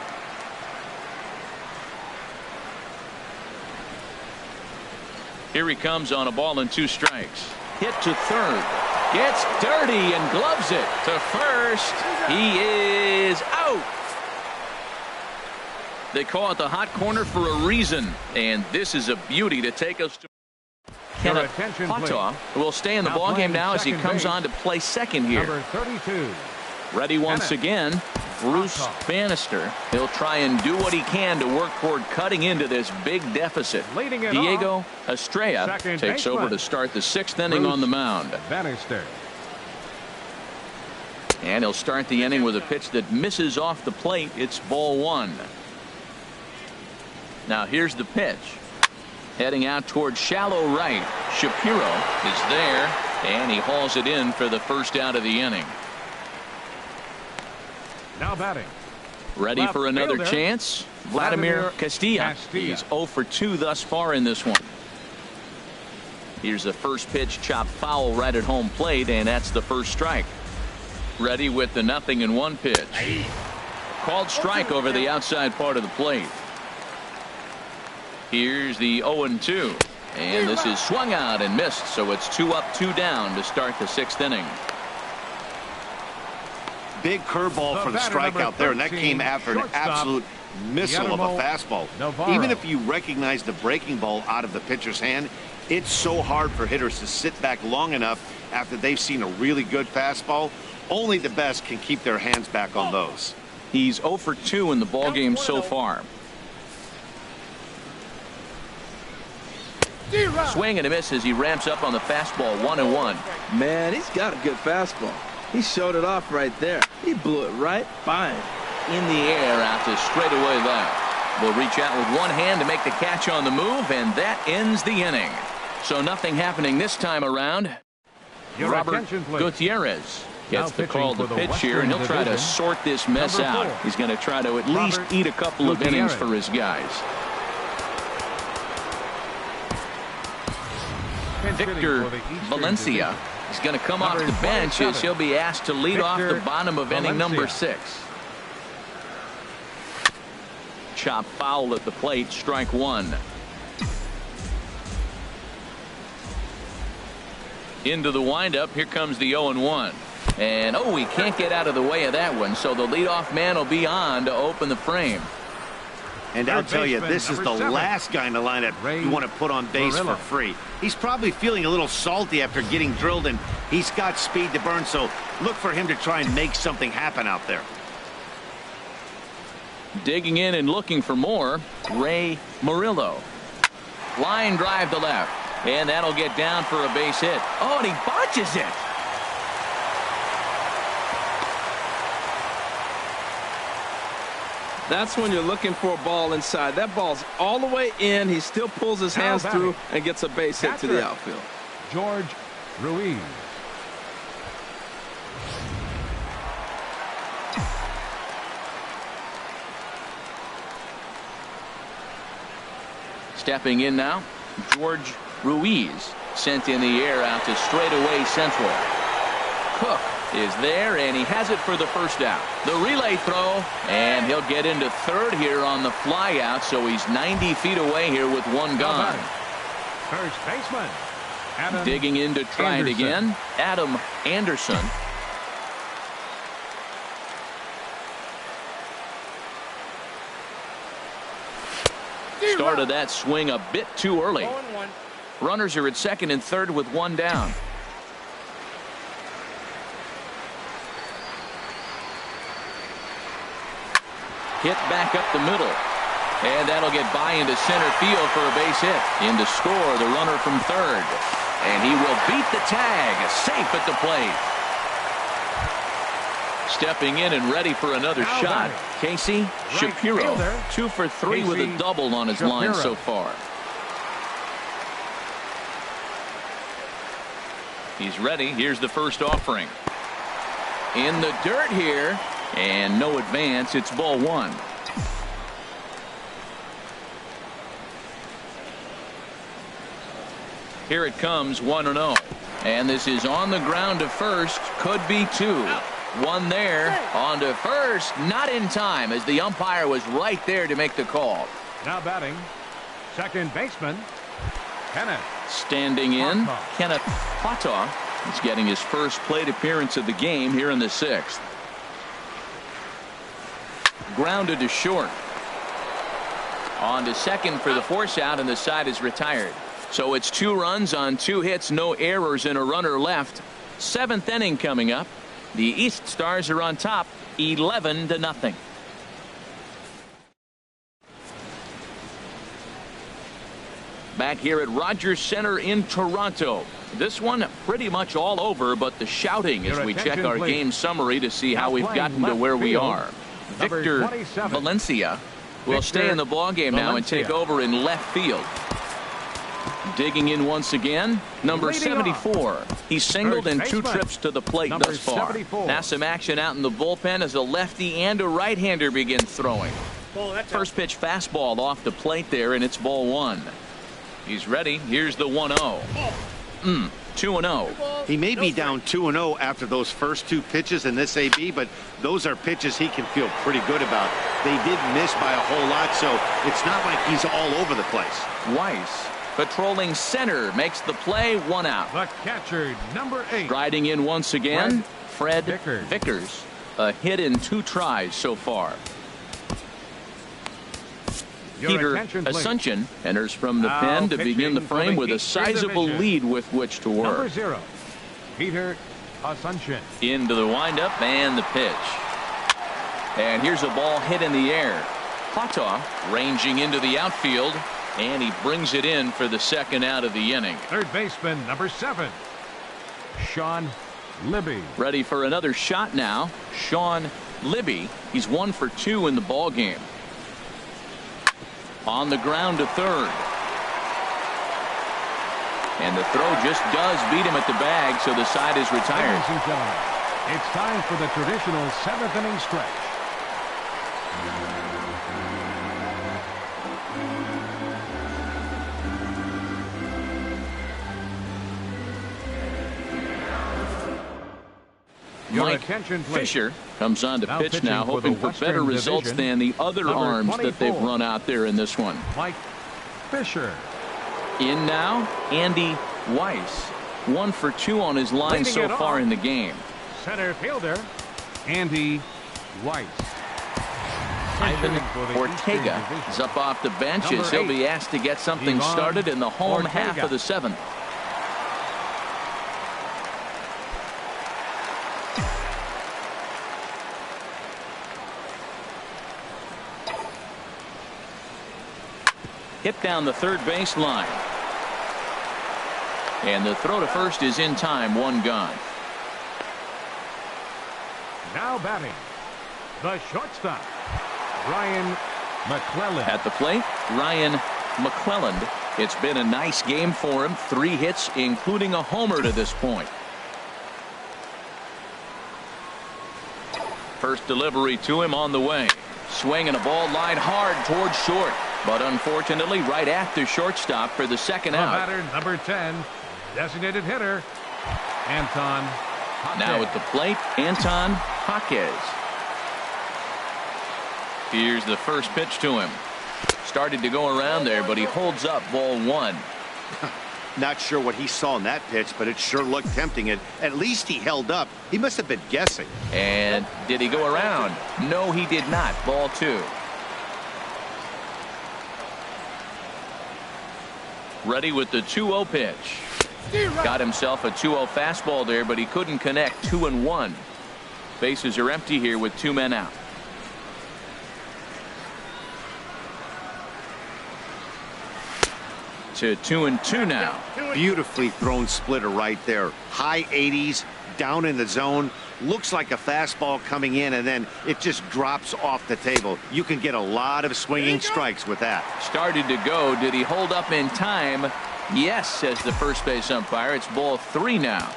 Here he comes on a ball and 2 strikes. Hit to third. Gets dirty and gloves it to first. He is out. They call it the hot corner for a reason. And this is a beauty to take us to. Kenneth Pata will stay in the ballgame now as he comes on to play second here. Number 32. Ready once again, Bruce Bannister. He'll try and do what he can to work toward cutting into this big deficit. Diego Estrella takes over to start the 6th inning on the mound. Bannister. And he'll start the inning with a pitch that misses off the plate. It's ball 1. Now here's the pitch. Heading out toward shallow right. Shapiro is there, and he hauls it in for the first out of the inning. Now batting. Ready left for another fielder, chance. Vladimir Castilla. He's 0 for 2 thus far in this one. Here's the first pitch, chopped foul right at home plate, and that's the first strike. Ready with the 0-1 pitch. Called strike over the outside part of the plate. Here's the 0-2. And this is swung out and missed, so it's 2 up, 2 down to start the 6th inning. Big curveball for the strikeout there, and that came after an absolute missile of a fastball. Even if you recognize the breaking ball out of the pitcher's hand, it's so hard for hitters to sit back long enough after they've seen a really good fastball. Only the best can keep their hands back on those. He's 0 for 2 in the ballgame so far. Swing and a miss as he ramps up on the fastball. 1-1. Man, he's got a good fastball. He showed it off right there. He blew it right by him. In the air out to straightaway left. Will reach out with one hand to make the catch on the move, and that ends the inning. So nothing happening this time around. Robert Gutierrez gets the call to pitch here, and he'll try to sort this mess out. He's going to try to at least eat a couple of innings for his guys. Victor Valencia is going to come off the bench as he'll be asked to lead off the bottom of inning number 6. Chop foul at the plate, strike 1. Into the windup, here comes the 0-1. And oh, he can't get out of the way of that one, so the leadoff man will be on to open the frame. And I'll tell you, this is the last guy in the lineup you want to put on base for free. He's probably feeling a little salty after getting drilled, and he's got speed to burn, so look for him to try and make something happen out there. Digging in and looking for more, Ray Murillo. Line drive to left, and that'll get down for a base hit. Oh, and he botches it. That's when you're looking for a ball inside. That ball's all the way in. He still pulls his hands through and gets a base hit to the outfield. George Ruiz. Stepping in now, George Ruiz sent in the air out to straightaway central. Cook is there, and he has it for the first out. The relay throw, and he'll get into third here on the fly out, so he's 90 feet away here with one gone. First baseman, Adam Digging in to try it again, Adam Anderson. Started that swing a bit too early. Runners are at second and third with one down. Hit back up the middle. And that'll get by into center field for a base hit. In to score the runner from third. And he will beat the tag. Safe at the plate. Stepping in and ready for another Now shot. batting. Casey Shapiro, fielder, 2 for 3 with a Casey double on his line Shapiro. so far. He's ready. Here's the first offering. In the dirt here, and no advance. It's ball 1. Here it comes, 1-0. And this is on the ground to first. Could be 2. One there. On to first. Not in time, as the umpire was right there to make the call. Now batting, second baseman, Kenneth. Standing in, Platow. Kenneth Platow is getting his first plate appearance of the game here in the 6th. Grounded to short. On to second for the force out, and the side is retired. So it's 2 runs on 2 hits, no errors, and a runner left. 7th inning coming up. The East Stars are on top, 11-0. Back here at Rogers Center in Toronto. This one pretty much all over, but the shouting as Your we check attention, our please. game summary to see how Now we've playing gotten to left where we field, are. number Victor 27. Valencia will stay Victor in the ballgame now and take Valencia. over in left field. Digging in once again, number Leading 74. He's singled Third in 2 baseman, trips to the plate number thus far. 74. Now some action out in the bullpen as a lefty and a right-hander begin throwing. Ball, that's out. First pitch fastball off the plate there, and it's ball 1. He's ready. Here's the 1-0. 2-0. He may be down 2-0 after those first 2 pitches in this AB, but those are pitches he can feel pretty good about. They did miss by a whole lot, so it's not like he's all over the place. Weiss patrolling center makes the play, 1 out. The catcher, number 8. Riding in once again, Fred Vickers. Vickers. A hit in 2 tries so far. Your Peter attention, please. Asuncion enters from the Now pen to begin the pitching for frame the with a Eastern sizable Division. lead with which to Number work. 0, Peter Asuncion. Into the windup and the pitch. And here's a ball hit in the air. Platow ranging into the outfield, and he brings it in for the 2nd out of the inning. Third baseman, number 7, Sean Libby. Ready for another shot now. Sean Libby. He's 1 for 2 in the ball game. On the ground to third. And the throw just does beat him at the bag, so the side is retired. Ladies and gentlemen, it's time for the traditional 7th inning stretch. Your Mike attention, please. Fisher comes on to Now pitch pitching now, for the hoping for better Western results Division, than the other number arms that they've 24. run out there in this one. Mike Fisher. In now, Andy Weiss. 1 for 2 on his line Leading so it far off. in the game. Center fielder, Andy Weiss. Ivan Pitching for the Eastern Ortega Division. is up off the bench Number as he'll 8, be asked to get something Ivan started in the home half Ortega. of the 7th. Hit down the third base line. And the throw to first is in time, 1 gone. Now batting, the shortstop, Ryan McClellan. At the plate, Ryan McClelland. It's been a nice game for him. 3 hits, including a homer to this point. First delivery to him on the way. Swing and a ball line hard towards short. But unfortunately, right at the shortstop for the 2nd The out. batter, number 10, designated hitter, Anton Jaquez. Now at the plate, Anton Jaquez. Here's the first pitch to him. Started to go around there, but he holds up, ball 1. Not sure what he saw in that pitch, but it sure looked tempting. And at least he held up. He must have been guessing. And did he go around? No, he did not. Ball 2. Ready with the 2-0 pitch. Got himself a 2-0 fastball there, but he couldn't connect. 2-1. Bases are empty here with 2 men out. To 2-2 now. Beautifully thrown splitter right there. High 80s, down in the zone. looks like a fastball coming in, and then it just drops off the table. You can get a lot of swinging strikes with that. Started to go. Did he hold up in time? Yes, says the first base umpire. It's ball 3 now.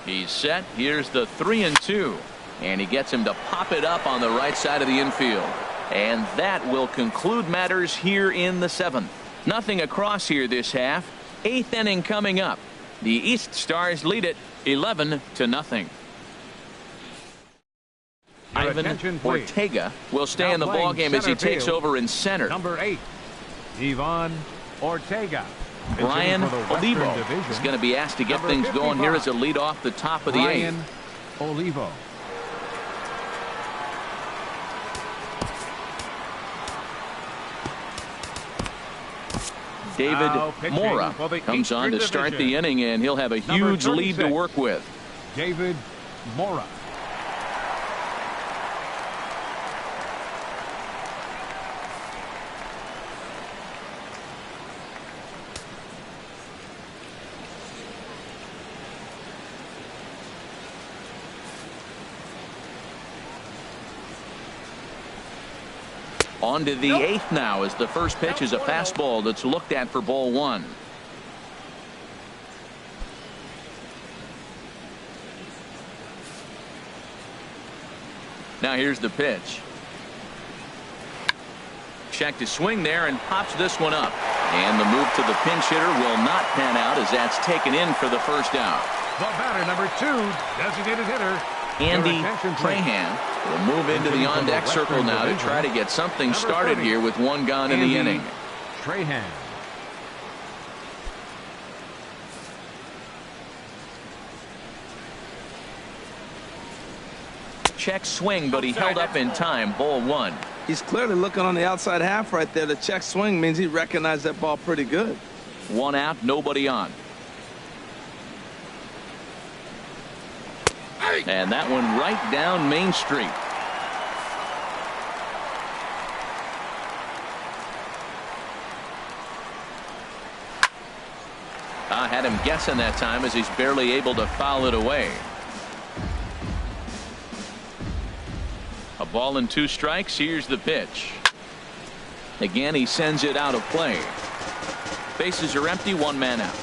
He's set. Here's the 3-2. And he gets him to pop it up on the right side of the infield. And that will conclude matters here in the 7th. Nothing across here this half. 8th inning coming up. The East Stars lead it 11-0. Ivan Ortega will stay in the ballgame as he takes over in center. Number 8, Ivan Ortega. Brian Olivo is going to be asked to get things going here as a lead off the top of the 8th. Olivo. David Mora comes on to start the inning, and he'll have a huge lead to work with. David Mora. On to the 8th now, as the first pitch is a fastball that's looked at for ball 1. Now here's the pitch. Check to swing there and pops this one up. And the move to the pinch hitter will not pan out as that's taken in for the first out. The batter, number 2, designated hitter, Andy Trahan will move into the on-deck circle now to try to get something started here with 1 gone in the inning. Trahan. Check swing, but he held up in time. Ball 1. He's clearly looking on the outside half right there. The check swing means he recognized that ball pretty good. 1 out, nobody on. And that one right down Main Street. I had him guessing that time as he's barely able to foul it away. A ball and 2 strikes. Here's the pitch. Again, he sends it out of play. Bases are empty, 1 man out.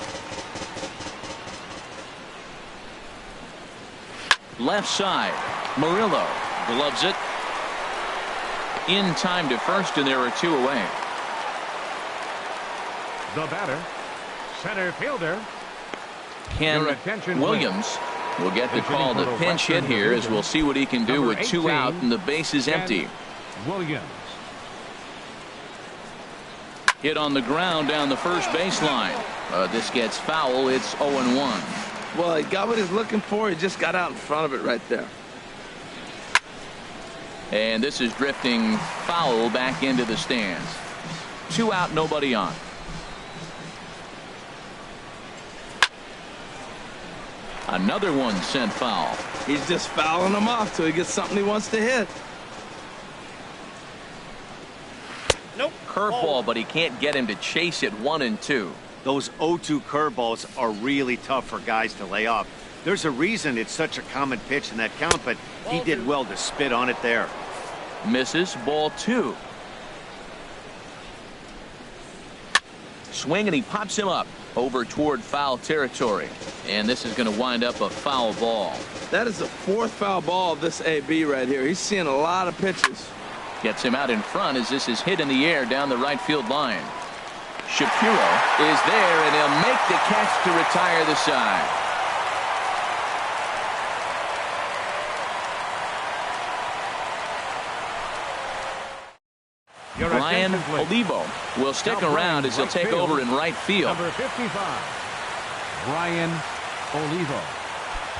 Left side, Murillo gloves it in time to first, and there are 2 away. The batter, center fielder Ken Williams will get the call to pinch hit here, as we'll see what he can do with 2 out and the base is empty. Williams. Hit on the ground down the first baseline. This gets foul. It's 0-1. Well, he got what he's looking for. He just got out in front of it right there. And this is drifting foul back into the stands. 2 out, nobody on. Another one sent foul. He's just fouling them off till he gets something he wants to hit. Nope. Curveball, but he can't get him to chase it. 1-2. Those 0-2 curveballs are really tough for guys to lay off. There's a reason it's such a common pitch in that count, but he did well to spit on it there. Misses. Ball 2. Swing, and he pops him up over toward foul territory. And this is going to wind up a foul ball. That is the 4th foul ball of this AB right here. He's seeing a lot of pitches. Gets him out in front as this is hit in the air down the right field line. Shapiro is there, and he'll make the catch to retire the side. Brian Olivo will stick around as he'll take over in right field. Number 55, Brian Olivo.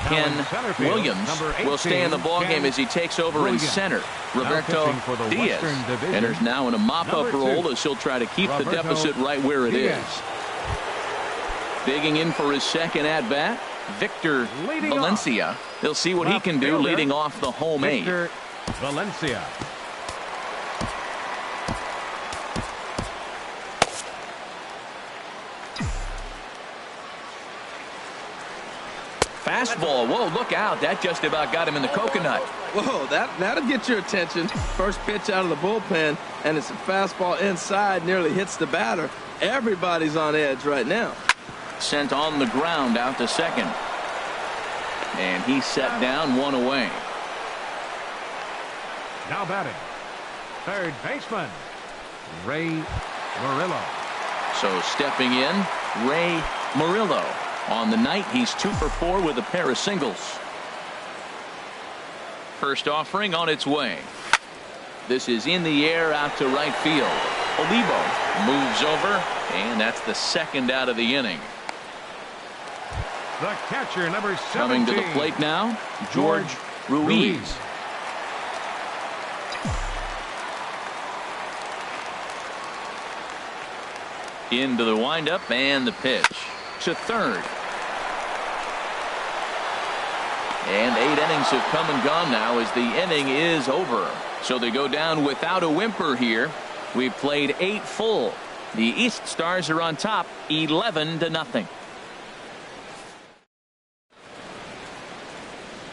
Ken Williams will stay in the ballgame as he takes over in center. Roberto Diaz enters now in a mop-up role as he'll try to keep the deficit right where it is. Digging in for his second at-bat, Victor Valencia. He'll see what he can do leading off the home 8. Victor Valencia. Fastball. Whoa, look out. That just about got him in the coconut. Whoa, that'll get your attention. First pitch out of the bullpen, and it's a fastball inside, nearly hits the batter. Everybody's on edge right now. Sent on the ground out to second. And he set down, one away. Now batting, third baseman, Ray Murillo. So stepping in, Ray Murillo. On the night, he's 2 for 4 with a pair of singles. First offering on its way. This is in the air out to right field. Olivo moves over, and that's the second out of the inning. The catcher, number 17. Coming to the plate now, George Ruiz. Into the windup and the pitch to third. And 8 innings have come and gone now as the inning is over. So they go down without a whimper here. We've played 8 full. The East Stars are on top 11-0.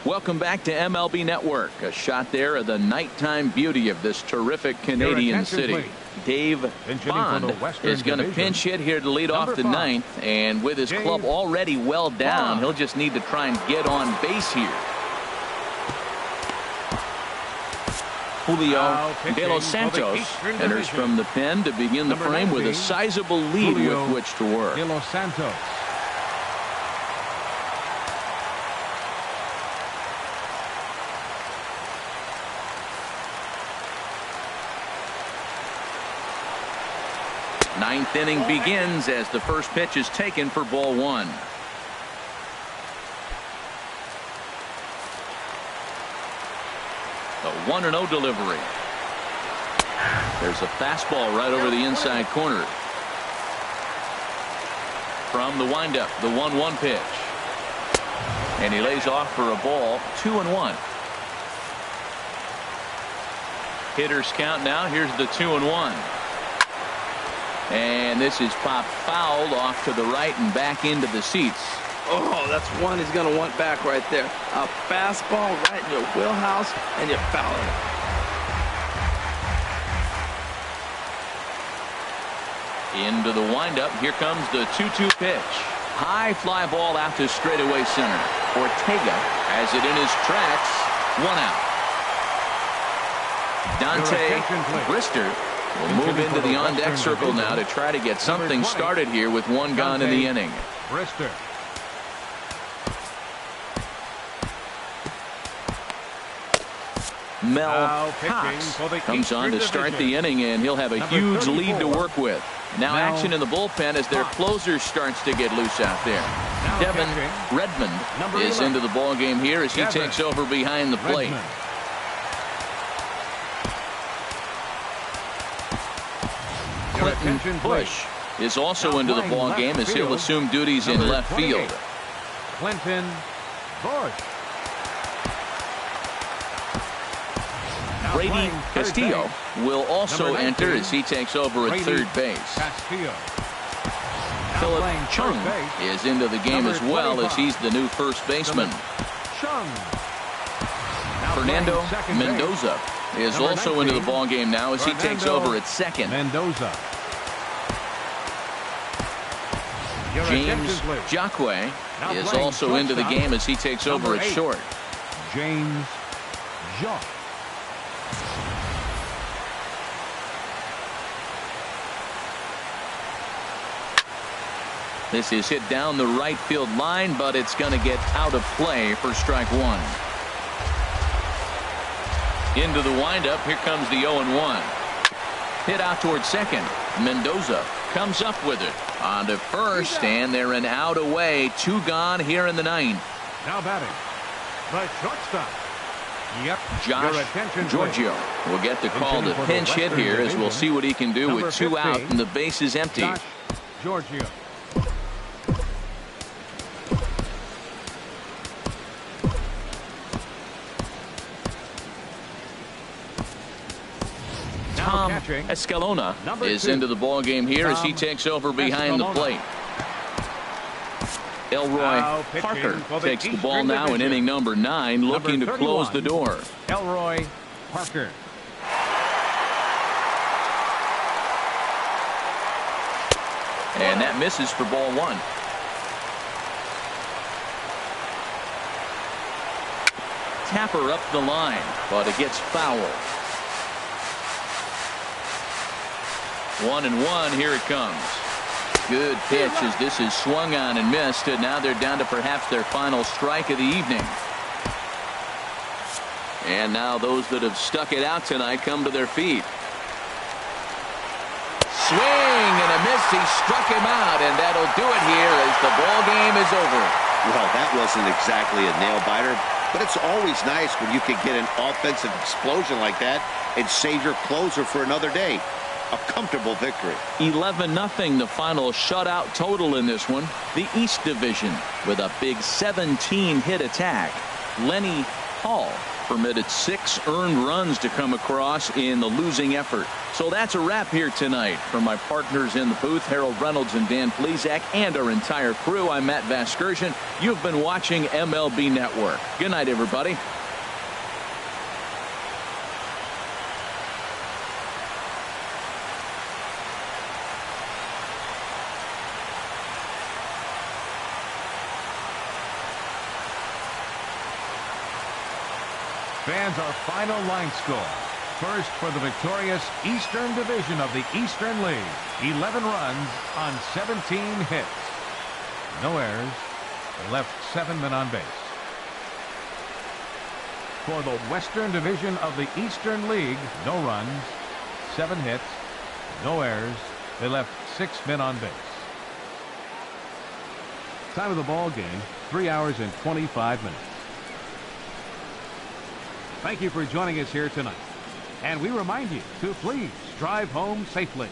Welcome back to MLB Network. A shot there of the nighttime beauty of this terrific Canadian city. Please. Dave Bond is going to pinch hit here to lead off the 9th, and with his club already well down, he'll just need to try and get on base here. Julio De Los Santos enters from the pen to begin the frame with a sizable lead with which to work. De Los Santos. Ninth inning begins as the first pitch is taken for ball 1. The 1-0 delivery. There's a fastball right over the inside corner. From the windup, the 1-1 pitch. And he lays off for a ball, 2-1. Hitters count now. Here's the 2-1. And this is popped fouled off to the right and back into the seats. Oh, that's one he's going to want back right there. A fastball right in your wheelhouse, and you're fouling it. Into the windup. Here comes the 2-2 pitch. High fly ball out to straightaway center. Ortega has it in his tracks. 1 out. Dante Brister will move into the on-deck circle now to try to get something started here with 1 gone in the inning. Brister. Mel Cox comes on to start the inning, and he'll have a huge lead to work with. Now action in the bullpen as their closer starts to get loose out there. Devin Redmond is into the ball game here as he takes over behind the plate. Clinton Bush is also into the ball game as he'll assume duties in left field. Clinton Bush. Brady Castillo will also enter as he takes over at third base. Philip Chung is into the game as well as he's the new first baseman. Fernando Mendoza is also into the ball game now as he takes over at second. Mendoza. James Jacque is also into the game as he takes over at short. James Jacque. This is hit down the right field line, but it's going to get out of play for strike 1. Into the windup. Here comes the 0-1. Hit out towards second. Mendoza comes up with it on to first, and they're an out away. 2 gone here in the 9th. Now batting, the shortstop. Yep. Josh Giorgio will get the call to pinch hit here as we'll see what he can do with 2 out and the base is empty. Josh Giorgio. Tom Escalona is into the ball game here as he takes over behind the plate. Elroy Parker takes the ball now in inning number 9, looking to close the door. Elroy Parker. And that misses for ball 1. Tapper up the line, but it gets foul. 1-1, here it comes. Good pitch as this is swung on and missed, and now they're down to perhaps their final strike of the evening. And now those that have stuck it out tonight come to their feet. Swing and a miss. He struck him out, and that'll do it here as the ball game is over. Well, that wasn't exactly a nail-biter, but it's always nice when you can get an offensive explosion like that and save your closer for another day. A comfortable victory. 11-0 the final shutout total in this one. The East Division with a big 17-hit attack. Lenny Hall permitted 6 earned runs to come across in the losing effort. So that's a wrap here tonight. For my partners in the booth, Harold Reynolds and Dan Plesac, and our entire crew, I'm Matt Vasgersian. You've been watching MLB Network. Good night, everybody. Fans, our final line score. First for the victorious Eastern Division of the Eastern League. 11 runs on 17 hits. No errors. They left 7 men on base. For the Western Division of the Eastern League, no runs, 7 hits, no errors. They left 6 men on base. Time of the ball game, 3 hours and 25 minutes. Thank you for joining us here tonight. And we remind you to please drive home safely.